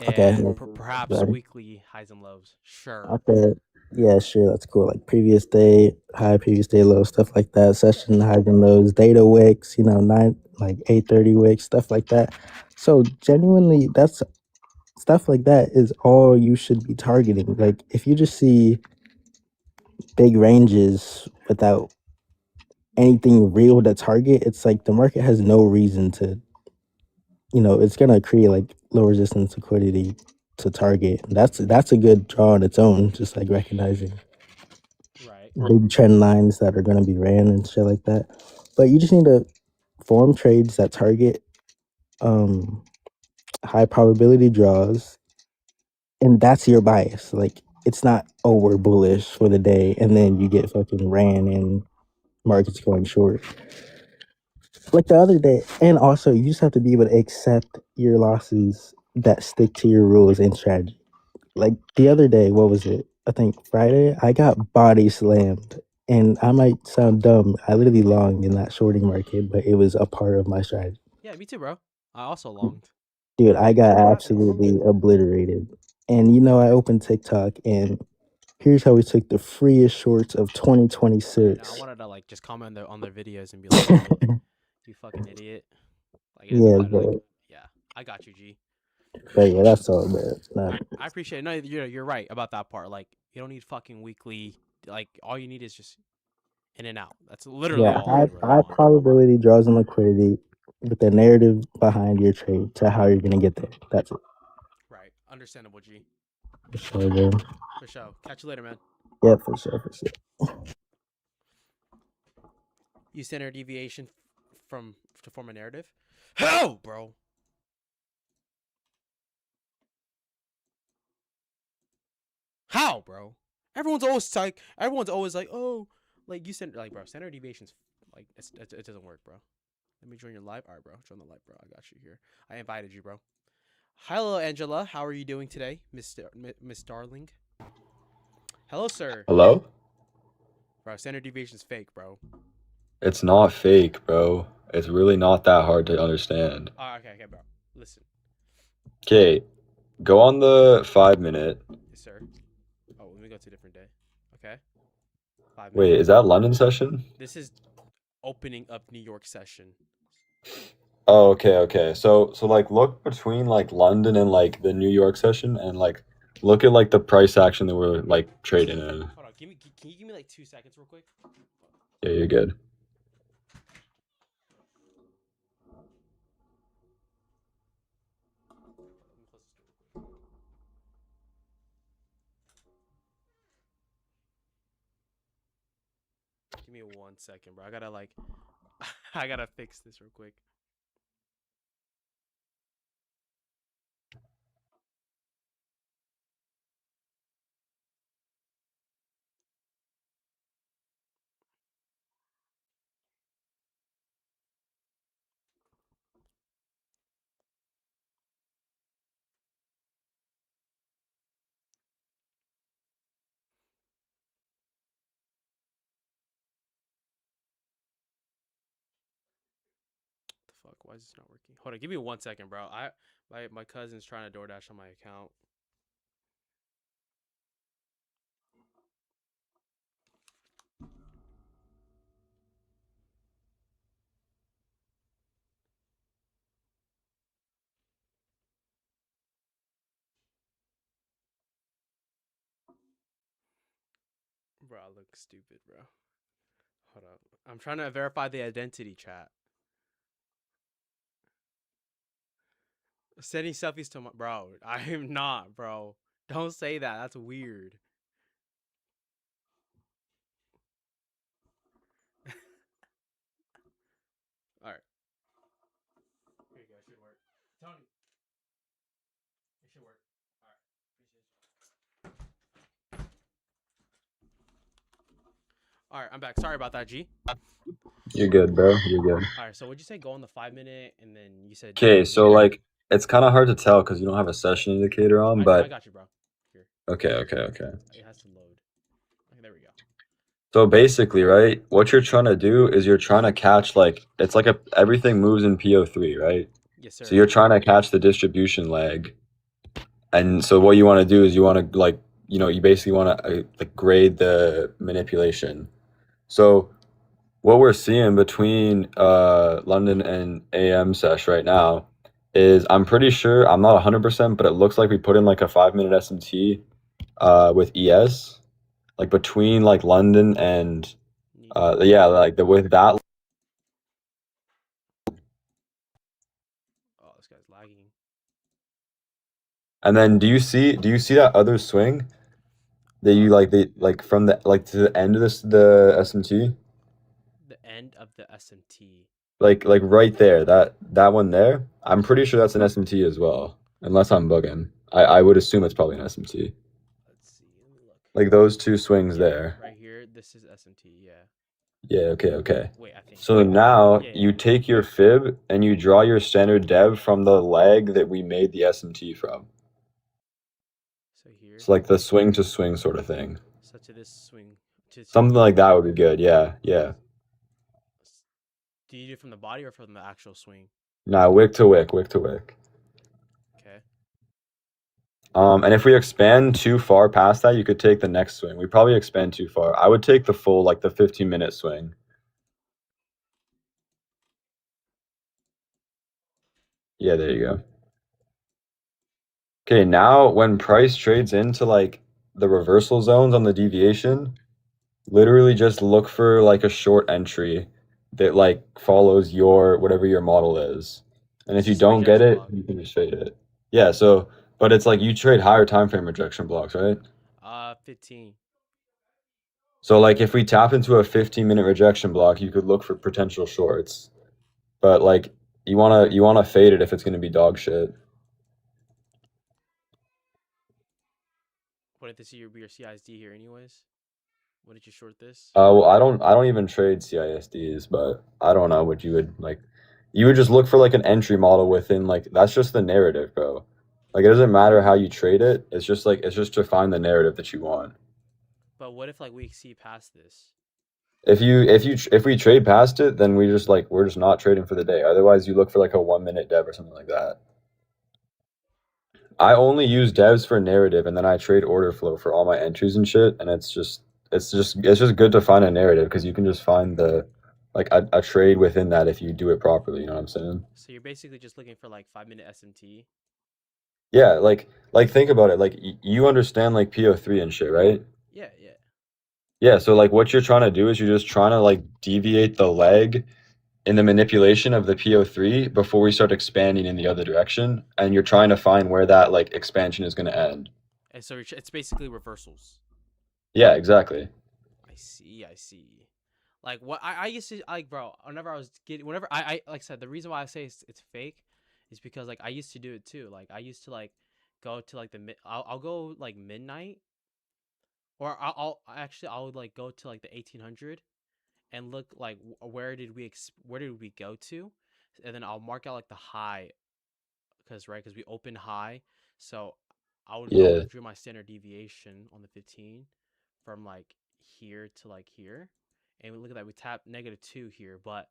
S6: Okay,
S1: and perhaps
S6: ready?
S1: weekly highs and lows. Sure.
S6: Okay, yeah, sure, that's cool. Like previous day high, previous day low, stuff like that. Session highs and lows, data wicks, 8:30 wicks, stuff like that. So genuinely, that's stuff like that is all you should be targeting. Like if you just see big ranges without anything real to target, it's like the market has no reason to, it's gonna create like low resistance liquidity to target. That's a good draw on its own, just like recognizing
S1: Right.
S6: big trend lines that are gonna be ran and shit like that. But you just need to form trades that target um high probability draws, and that's your bias. Like it's not, oh, we're bullish for the day and then you get fucking ran and markets going short like the other day. And also you just have to be able to accept your losses that stick to your rules and strategy. Like the other day, what was it? I think Friday, I got body slammed. And I might sound dumb. I literally longed in that shorting market, but it was a part of my strategy.
S1: Yeah, me too, bro. I also longed.
S6: Dude, I got
S1: What happened?
S6: absolutely obliterated. And I opened TikTok and here's how we took the freest shorts of
S1: I know. I
S6: 2026.
S1: wanted to like just comment on their videos and be like, "Yo, you fucking idiot." Like it doesn't
S6: Yeah,
S1: matter. Like, yeah, I got you, G.
S6: but yeah, that's all, man. Nah.
S1: I appreciate it. No, you're right about that part. Like you don't need fucking weekly. Like all you need is just in and out. That's literally
S6: Yeah,
S1: all you really
S6: high
S1: want.
S6: probability draws and liquidity with the narrative behind your trade to how you're gonna get there. That's it.
S1: Right. Understandable, G.
S6: For sure, bro.
S1: For sure. Catch you later, man.
S6: Yeah, for sure, for sure.
S1: Use standard deviation from to form a narrative. How, bro? How, bro? Everyone's always like, oh, like you said, like, bro, standard deviations, like, it doesn't work, bro. Let me join your live. All right, bro. Join the live, bro. I got you here. I invited you, bro. Hello, Angela. How are you doing today, Miss Darling? Hello, sir.
S7: Hello?
S1: Bro, standard deviation's fake, bro.
S7: It's not fake, bro. It's really not that hard to understand.
S1: Oh, okay, bro. Listen,
S7: Okay, go on the 5 minute.
S1: yes, sir. Oh, let me go to a different day. Okay, 5 minute.
S7: Wait, is that London session?
S1: This is opening up New York session.
S7: Oh, okay. So like look between like London and like the New York session and like look at like the price action that we're like trading in.
S1: Hold on, can you give me like 2 seconds real quick?
S7: Yeah, you're good.
S1: Let me close this door real quick. Give me 1 second, bro. I gotta like, I gotta fix this real quick. Why is this not working? Hold on, give me 1 second, bro. My cousin's trying to DoorDash on my account. Bro, I look stupid, bro. Hold up. I'm trying to verify the identity, chat. Sending selfies to my bro. I am not, bro. Don't say that. That's weird. All right. Here you go. It should work. Tony, it should work. All right. All right, I'm back. Sorry about that, G.
S7: You're good, bro. You're good.
S1: All right, so what'd you say? Go on the 5 minute, and then you said.
S7: Okay, so like it's kind of hard to tell because you don't have a session indicator on,
S1: I
S7: but
S1: got you, bro. Here,
S7: okay.
S1: it has to load. Okay, there we go.
S7: So basically, right, what you're trying to do is you're trying to catch like it's like everything moves in PO3, right?
S1: Yes,
S7: So
S1: sir.
S7: you're trying to catch the distribution lag. And so what you want to do is you want to like, you basically want to like grade the manipulation. So what we're seeing between London and AM sesh right now is I'm pretty sure I'm not 100%, but it looks like we put in like a 5 minute SMT with ES like between like London and yeah, like the with that.
S1: Oh, this guy's lagging.
S7: And then do you see that other swing that you like from the like to the end of the SMT?
S1: The end of the SMT.
S7: Like right there, that one there. I'm pretty sure that's an SMT as well, unless I'm bugging. I would assume it's probably an SMT.
S1: Let's see. Let me look.
S7: Like those two swings there.
S1: Right here. This is SMT. Yeah.
S7: Yeah, okay.
S1: Wait, I think.
S7: So now
S1: Yeah.
S7: you take your fib and you draw your standard dev from the leg that we made the SMT from.
S1: So here.
S7: It's like the swing to swing sort of thing.
S1: So to this swing.
S7: Something like that would be good. Yeah.
S1: Do you do it from the body or from the actual swing?
S7: Nah, wick to wick.
S1: Okay.
S7: And if we expand too far past that, you could take the next swing. We probably expand too far. I would take the full, like the 15-minute swing. Yeah, there you go. Okay, now when price trades into like the reversal zones on the deviation, literally just look for like a short entry that like follows your whatever your model is. And if
S1: It's
S7: you
S1: just a
S7: don't get
S1: rejection
S7: it,
S1: block.
S7: you can just fade it. Yeah, so but it's like you trade higher time frame rejection blocks, right?
S1: 15.
S7: So like if we tap into a 15-minute rejection block, you could look for potential shorts. But like you wanna fade it if it's gonna be dog shit.
S1: What did this be your CISD here, anyways? What did you short this?
S7: Well, I don't even trade CISDs, but I don't know what you would like. You would just look for like an entry model within like that's just the narrative, bro. Like it doesn't matter how you trade it. It's just to find the narrative that you want.
S1: But what if like we see past this?
S7: If we trade past it, then we're just not trading for the day. Otherwise, you look for like a 1 minute dev or something like that. I only use devs for narrative, and then I trade order flow for all my entries and shit. And it's just good to find a narrative because you can just find the like a trade within that if you do it properly. You know what I'm saying?
S1: So you're basically just looking for like 5 minute SMT.
S7: Yeah, like think about it. Like you understand like PO3 and shit, right?
S1: Yeah.
S7: Yeah. So like what you're trying to do is you're just trying to like deviate the leg in the manipulation of the PO3 before we start expanding in the other direction, and you're trying to find where that like expansion is going to end.
S1: And so it's basically reversals.
S7: Yeah, exactly.
S1: I see. Like what I used to like, bro. Whenever I like I said, the reason why I say it's fake is because like I used to do it too. Like I used to like go to like I'll go like midnight, or I'll like go to like the 1800 and look like where did we go to, and then I'll mark out like the high, because we opened high, so I would
S7: Yeah.
S1: have drew my standard deviation on the 15 from like here to like here, and we look at that, we tap -2 here, but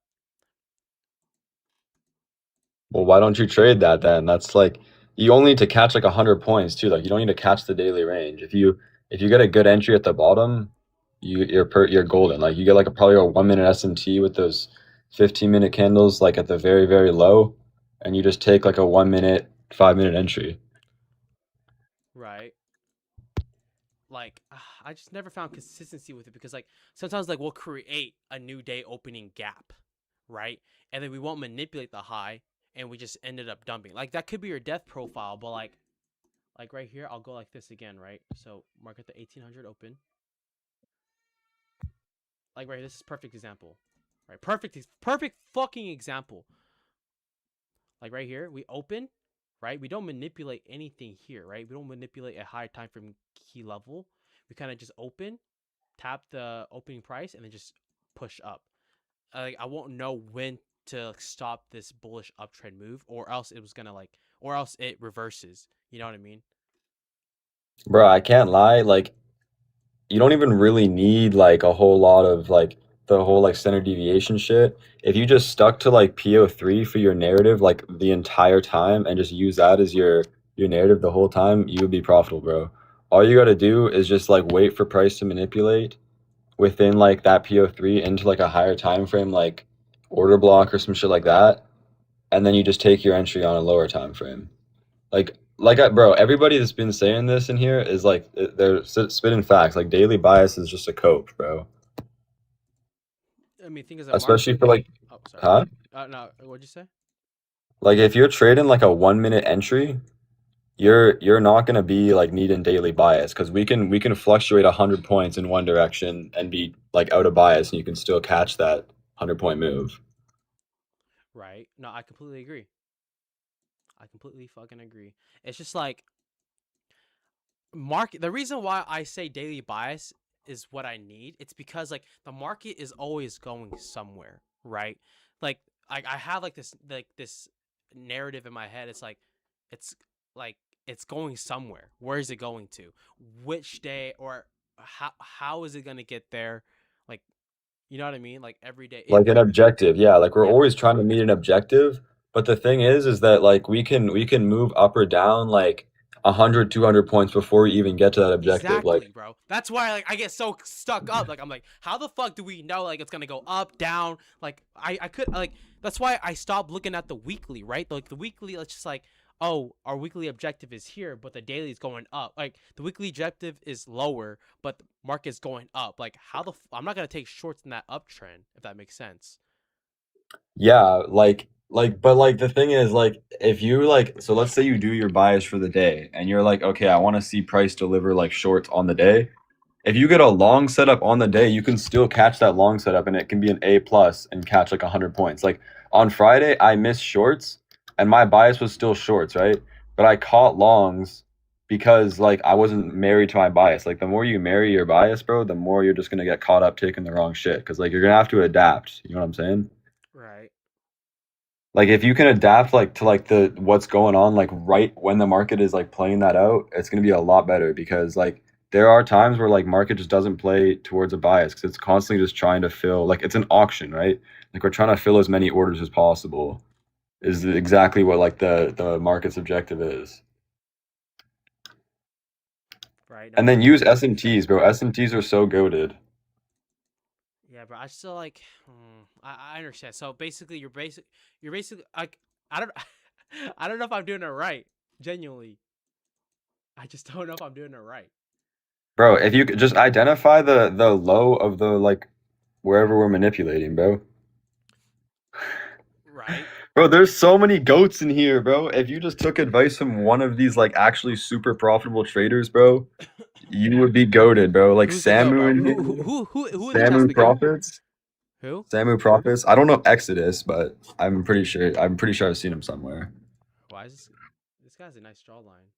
S7: Well, why don't you trade that then? That's like you only need to catch like 100 points too. Like you don't need to catch the daily range. If you get a good entry at the bottom, you're golden. Like you get like probably a 1 minute SMT with those 15-minute candles like at the very very low, and you just take like a 1 minute, 5 minute entry.
S1: Right. Like I just never found consistency with it because like sometimes like we'll create a new day opening gap, right? And then we won't manipulate the high and we just ended up dumping. Like that could be your death profile, but like right here, I'll go like this again, right? So market the 1800 open. Like right, this is perfect example, right? Perfect fucking example. Like right here, we open, right? We don't manipulate anything here, right? We don't manipulate a high time frame key level. We kind of just open, tap the opening price, and then just push up. Like I won't know when to stop this bullish uptrend move, or else it was gonna like, or else it reverses. You know what I mean?
S7: Bro, I can't lie. Like you don't even really need like a whole lot of like the whole like standard deviation shit. If you just stuck to like PO3 for your narrative like the entire time and just use that as your narrative the whole time, you would be profitable, bro. All you got to do is just like wait for price to manipulate within like that PO3 into like a higher time frame like order block or some shit like that, and then you just take your entry on a lower time frame. Bro, everybody that's been saying this in here is like they're spitting facts. Like daily bias is just a cope, bro.
S1: I mean, think as a
S7: Especially
S1: market.
S7: for like,
S1: Oh, sorry.
S7: huh?
S1: No, what'd you say?
S7: Like if you're trading like a 1 minute entry, you're not gonna be like needing daily bias because we can fluctuate 100 points in one direction and be like out of bias, and you can still catch that 100 point move.
S1: Right. No, I completely agree. I completely fucking agree. It's just like market. The reason why I say daily bias is what I need. It's because like the market is always going somewhere, right? Like I have like this narrative in my head. It's like it's going somewhere. Where is it going to? Which day or how is it gonna get there? Like you know what I mean? Like every day.
S7: Like an objective, yeah. Like we're
S1: Yeah.
S7: always trying to meet an objective, but the thing is that like we can move up or down like 100, 200 points before we even get to that objective. Like
S1: Exactly, bro. That's why like I get so stuck up. Like I'm like, how the fuck do we know like it's gonna go up, down? Like I could like that's why I stopped looking at the weekly, right? Like the weekly, it's just like, oh, our weekly objective is here, but the daily is going up. Like the weekly objective is lower, but the market's going up. Like how I'm not gonna take shorts in that uptrend if that makes sense.
S7: yeah, but like the thing is like if you like so let's say you do your bias for the day and you're like, okay, I want to see price deliver like shorts on the day. If you get a long setup on the day, you can still catch that long setup and it can be an A plus and catch like 100 points. Like on Friday, I missed shorts and my bias was still shorts, right? But I caught longs because like I wasn't married to my bias. Like the more you marry your bias, bro, the more you're just gonna get caught up taking the wrong shit. Cause like you're gonna have to adapt. You know what I'm saying?
S1: Right.
S7: Like if you can adapt like to like the what's going on like right when the market is like playing that out, it's gonna be a lot better because like there are times where like market just doesn't play towards a bias because it's constantly just trying to fill like it's an auction, right? Like we're trying to fill as many orders as possible is exactly what like the market's objective is.
S1: Right. No,
S7: And
S1: I
S7: then use
S1: completely.
S7: SMTs, bro. SMTs are so goaded.
S1: Yeah, but I still like. I understand. So basically, you're basically like I don't I don't know if I'm doing it right. Genuinely, I just don't know if I'm doing it right.
S7: Bro, if you could just identify the low of the like wherever we're manipulating, bro.
S1: Right.
S7: Bro, there's so many goats in here, bro. If you just took advice from one of these like actually super profitable traders, bro, you would be goaded, bro. Like
S1: Who's the goat,
S7: Samu
S1: bro?
S7: in
S1: Who
S7: here.
S1: in the chat's
S7: Samu
S1: the goat?
S7: Profits.
S1: Who?
S7: Samu Profits. I don't know Exodus, but I'm pretty sure I've seen him somewhere.
S1: Why is this guy's a nice jawline?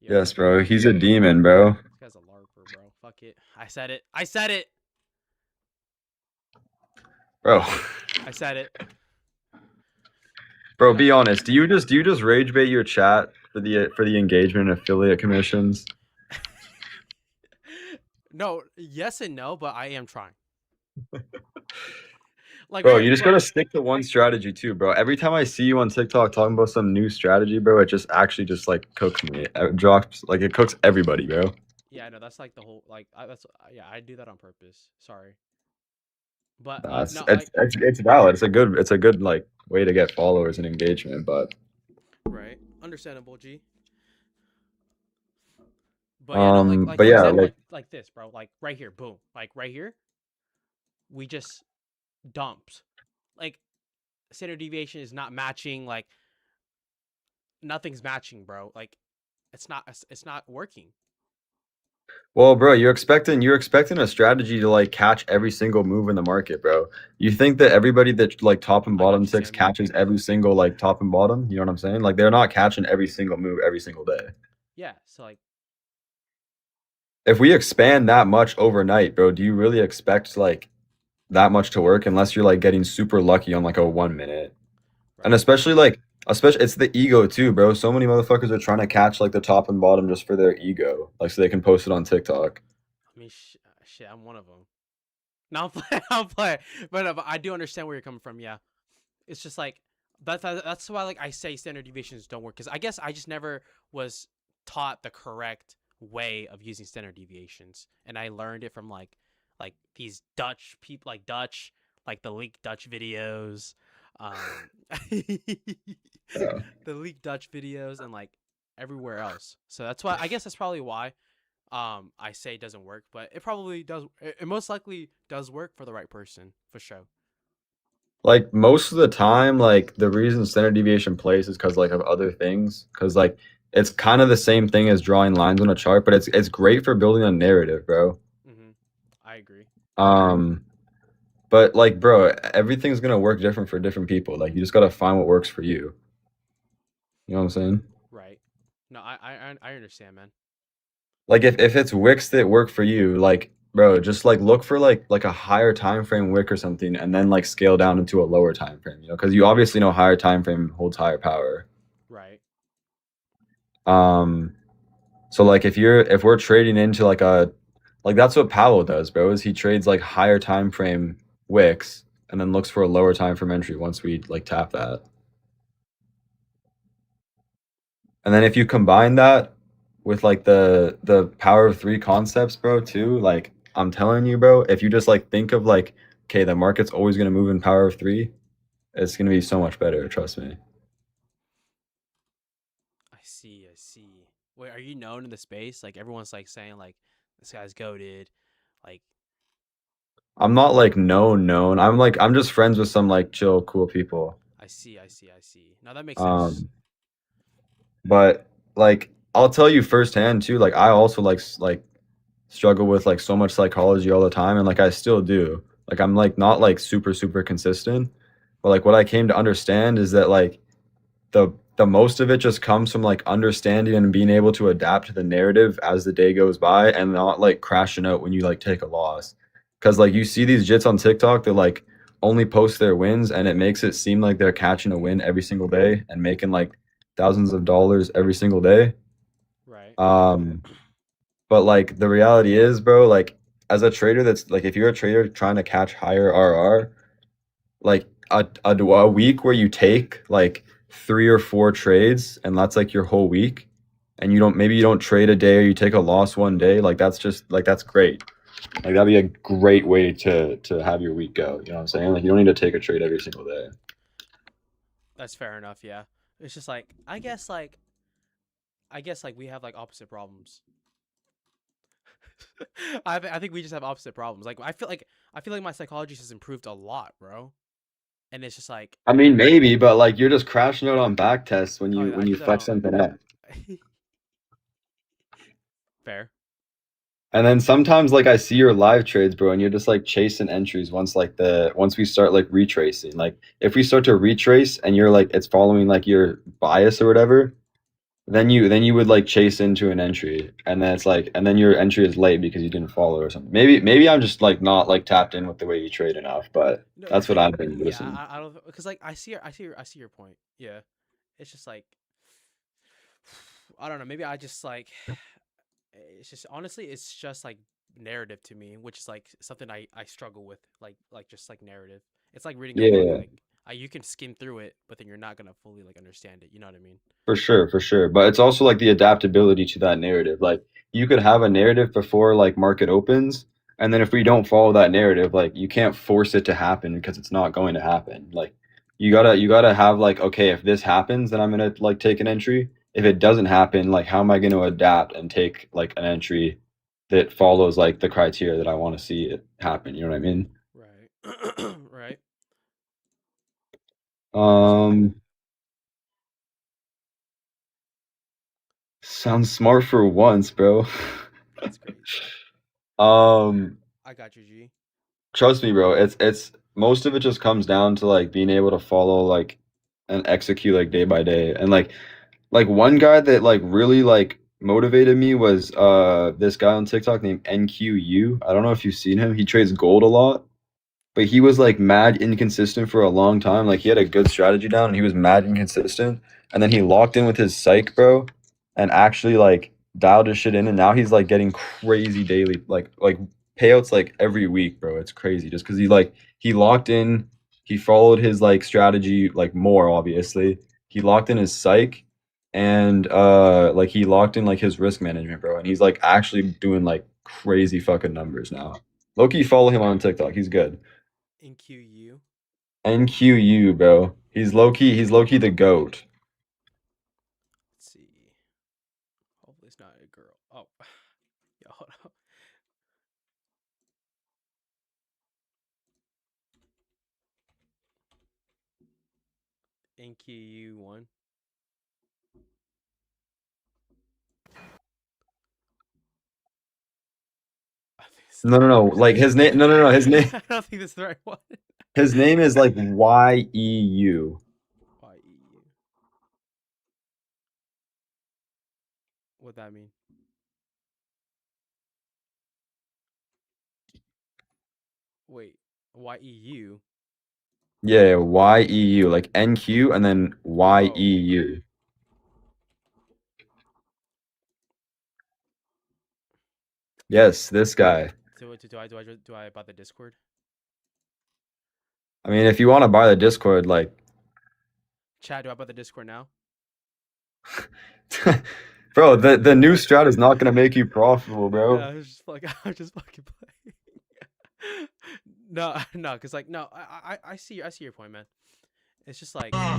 S1: Yo,
S7: Yes, bro. He's a demon, bro.
S1: this guy's a larper, bro. Fuck it. I said it. I said it.
S7: Bro.
S1: I said it.
S7: Bro, be honest. Do you just rage bait your chat for the engagement and affiliate commissions?
S1: No, yes and no, but I am trying. Like
S7: Bro,
S1: right,
S7: you just
S1: bro.
S7: gotta stick to one strategy too, bro. Every time I see you on TikTok talking about some new strategy, bro, it just actually just like cooks me. It drops like it cooks everybody, bro.
S1: Yeah, I know that's like the whole like that's yeah, I do that on purpose. Sorry, but
S7: That's
S1: no, like
S7: it's valid. It's a good like way to get followers and engagement, but
S1: right, understandable, G. But yeah, no, like
S7: but
S1: for
S7: yeah,
S1: example,
S7: like
S1: like this, bro. Like right here, boom. Like right here, we just dumped. Like standard deviation is not matching. Like nothing's matching, bro. Like it's not working.
S7: well, bro, you're expecting a strategy to like catch every single move in the market, bro. You think that everybody that like top and
S1: I got
S7: bottom
S1: you,
S7: ticks
S1: Sammy.
S7: catches every single like top and bottom? You know what I'm saying? Like they're not catching every single move every single day.
S1: Yeah, so like
S7: If we expand that much overnight, bro, do you really expect like that much to work unless you're like getting super lucky on like a 1 minute? And
S1: right.
S7: especially it's the ego too, bro. So many motherfuckers are trying to catch like the top and bottom just for their ego, like so they can post it on TikTok.
S1: I mean, shit, I'm one of them. No, I'm playing. I'm playing. But I do understand where you're coming from. Yeah, it's just like that's why like I say standard deviations don't work because I guess I just never was taught the correct way of using standard deviations, and I learned it from like these Dutch people, like the leaked Dutch videos, the
S7: Yeah.
S1: leaked Dutch videos, and like everywhere else. So that's why I guess that's probably why I say it doesn't work, but it probably does. It most likely does work for the right person for sure.
S7: Like most of the time, like the reason standard deviation plays is because like of other things. Because like it's kind of the same thing as drawing lines on a chart, but it's great for building a narrative, bro.
S1: Mm-hmm. I agree.
S7: Um, but like, bro, everything's gonna work different for different people. Like you just gotta find what works for you. You know what I'm saying?
S1: Right. No, I understand, man.
S7: Like if it's wicks that work for you, like bro, just like look for like a higher time frame wick or something, and then like scale down into a lower time frame. You know, because you obviously know higher time frame holds higher power.
S1: Right.
S7: Um, so like if we're trading into like a like that's what Powell does, bro. Is he trades like higher time frame wicks and then looks for a lower time frame entry once we like tap that. And then if you combine that with like the power of three concepts, bro, too, like I'm telling you, bro, if you just like think of like, okay, the market's always gonna move in power of three, it's gonna be so much better, trust me.
S1: I see. I see. Wait, are you known in the space? Like everyone's like saying like this guy's goaded. Like
S7: I'm not like known. I'm just friends with some like chill, cool people.
S1: I see. I see. I see. Now that makes sense.
S7: Um, but like I'll tell you firsthand too, like I also like struggle with like so much psychology all the time and like I still do. Like I'm like not like super consistent, but like what I came to understand is that like the most of it just comes from like understanding and being able to adapt to the narrative as the day goes by and not like crashing out when you like take a loss. Cause like you see these jits on TikTok that like only post their wins and it makes it seem like they're catching a win every single day and making like thousands of dollars every single day.
S1: Right.
S7: Um but like the reality is, bro, like as a trader that's like if you're a trader trying to catch higher RR, like a week where you take like 3 or 4 trades and that's like your whole week and you don't maybe you don't trade a day or you take a loss one day, like that's just like that's great. Like that'd be a great way to have your week go. You know what I'm saying? Like you don't need to take a trade every single day.
S1: That's fair enough. Yeah. It's just like I guess like we have like opposite problems. I think we just have opposite problems. Like I feel like my psychology has improved a lot, bro. And it's just like
S7: I mean maybe, but like you're just crashing out on back tests
S1: oh yeah, I
S7: when you
S1: do that
S7: flex
S1: on
S7: something up.
S1: fair.
S7: And then sometimes like I see your live trades, bro, and you're just like chasing entries once we start like retracing. Like if we start to retrace and you're like it's following like your bias or whatever, then you would like chase into an entry and then it's like and then your entry is late because you didn't follow or something. Maybe I'm just like not like tapped in with the way you trade enough, but
S1: No,
S7: that's
S1: because
S7: what
S1: like
S7: I've been
S1: yeah,
S7: noticing.
S1: I don't because like I see your point. Yeah, it's just like I don't know. Maybe I just like it's just honestly it's just like narrative to me, which is like something I struggle with like just like narrative. It's like reading a
S7: Yeah,
S1: book.
S7: yeah.
S1: Like you can skim through it, but then you're not gonna fully like understand it. You know what I mean?
S7: For sure, for sure. But it's also like the adaptability to that narrative. Like you could have a narrative before like market opens, and then if we don't follow that narrative, like you can't force it to happen because it's not going to happen. Like you gotta have like, okay, if this happens, then I'm gonna like take an entry. If it doesn't happen, like how am I gonna adapt and take like an entry that follows like the criteria that I want to see it happen? You know what I mean?
S1: Right. Right. So
S7: Um, sounds smart for once, bro.
S1: that's crazy.
S7: Um,
S1: I got you, G.
S7: Trust me, bro. It's most of it just comes down to like being able to follow like and execute like day by day. And like one guy that like really like motivated me was this guy on TikTok named NQU. I don't know if you've seen him. He trades gold a lot, but he was like mad inconsistent for a long time. Like he had a good strategy down and he was mad inconsistent. And then he locked in with his psych, bro, and actually like dialed his shit in. And now he's like getting crazy daily like payouts like every week, bro. It's crazy just because he locked in, he followed his like strategy like more obviously. He locked in his psych and like he locked in like his risk management, bro. And he's like actually doing like crazy fucking numbers now. Loki, follow him on TikTok. He's good.
S1: NQU.
S7: NQU, bro. He's low key the goat.
S1: Let's see. Hopefully it's not a girl. Oh, yeah. Hold up. NQU one. I think it's
S7: No,
S1: the
S7: no, no.
S1: wrong one.
S7: Like his name. No, no, no. His name.
S1: I don't think that's the right one.
S7: His name is like YEU.
S1: YEU. What that mean? Wait. YEU.
S7: Yeah, YEU. Like NQ and then
S1: Oh.
S7: YEU. Yes, this guy.
S1: Do I buy the Discord?
S7: I mean, if you want to buy the Discord, like,
S1: Chad, do I buy the Discord now?
S7: bro, the new strat is not gonna make you profitable,
S1: No,
S7: bro.
S1: I was just like I was just fucking playing. No, no, cause like no, I see your point, man. It's just like I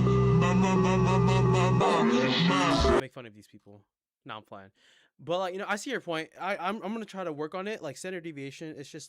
S1: make fun of these people. No, I'm playing. But like I see your point. I'm gonna try to work on it. Like standard deviation, it's just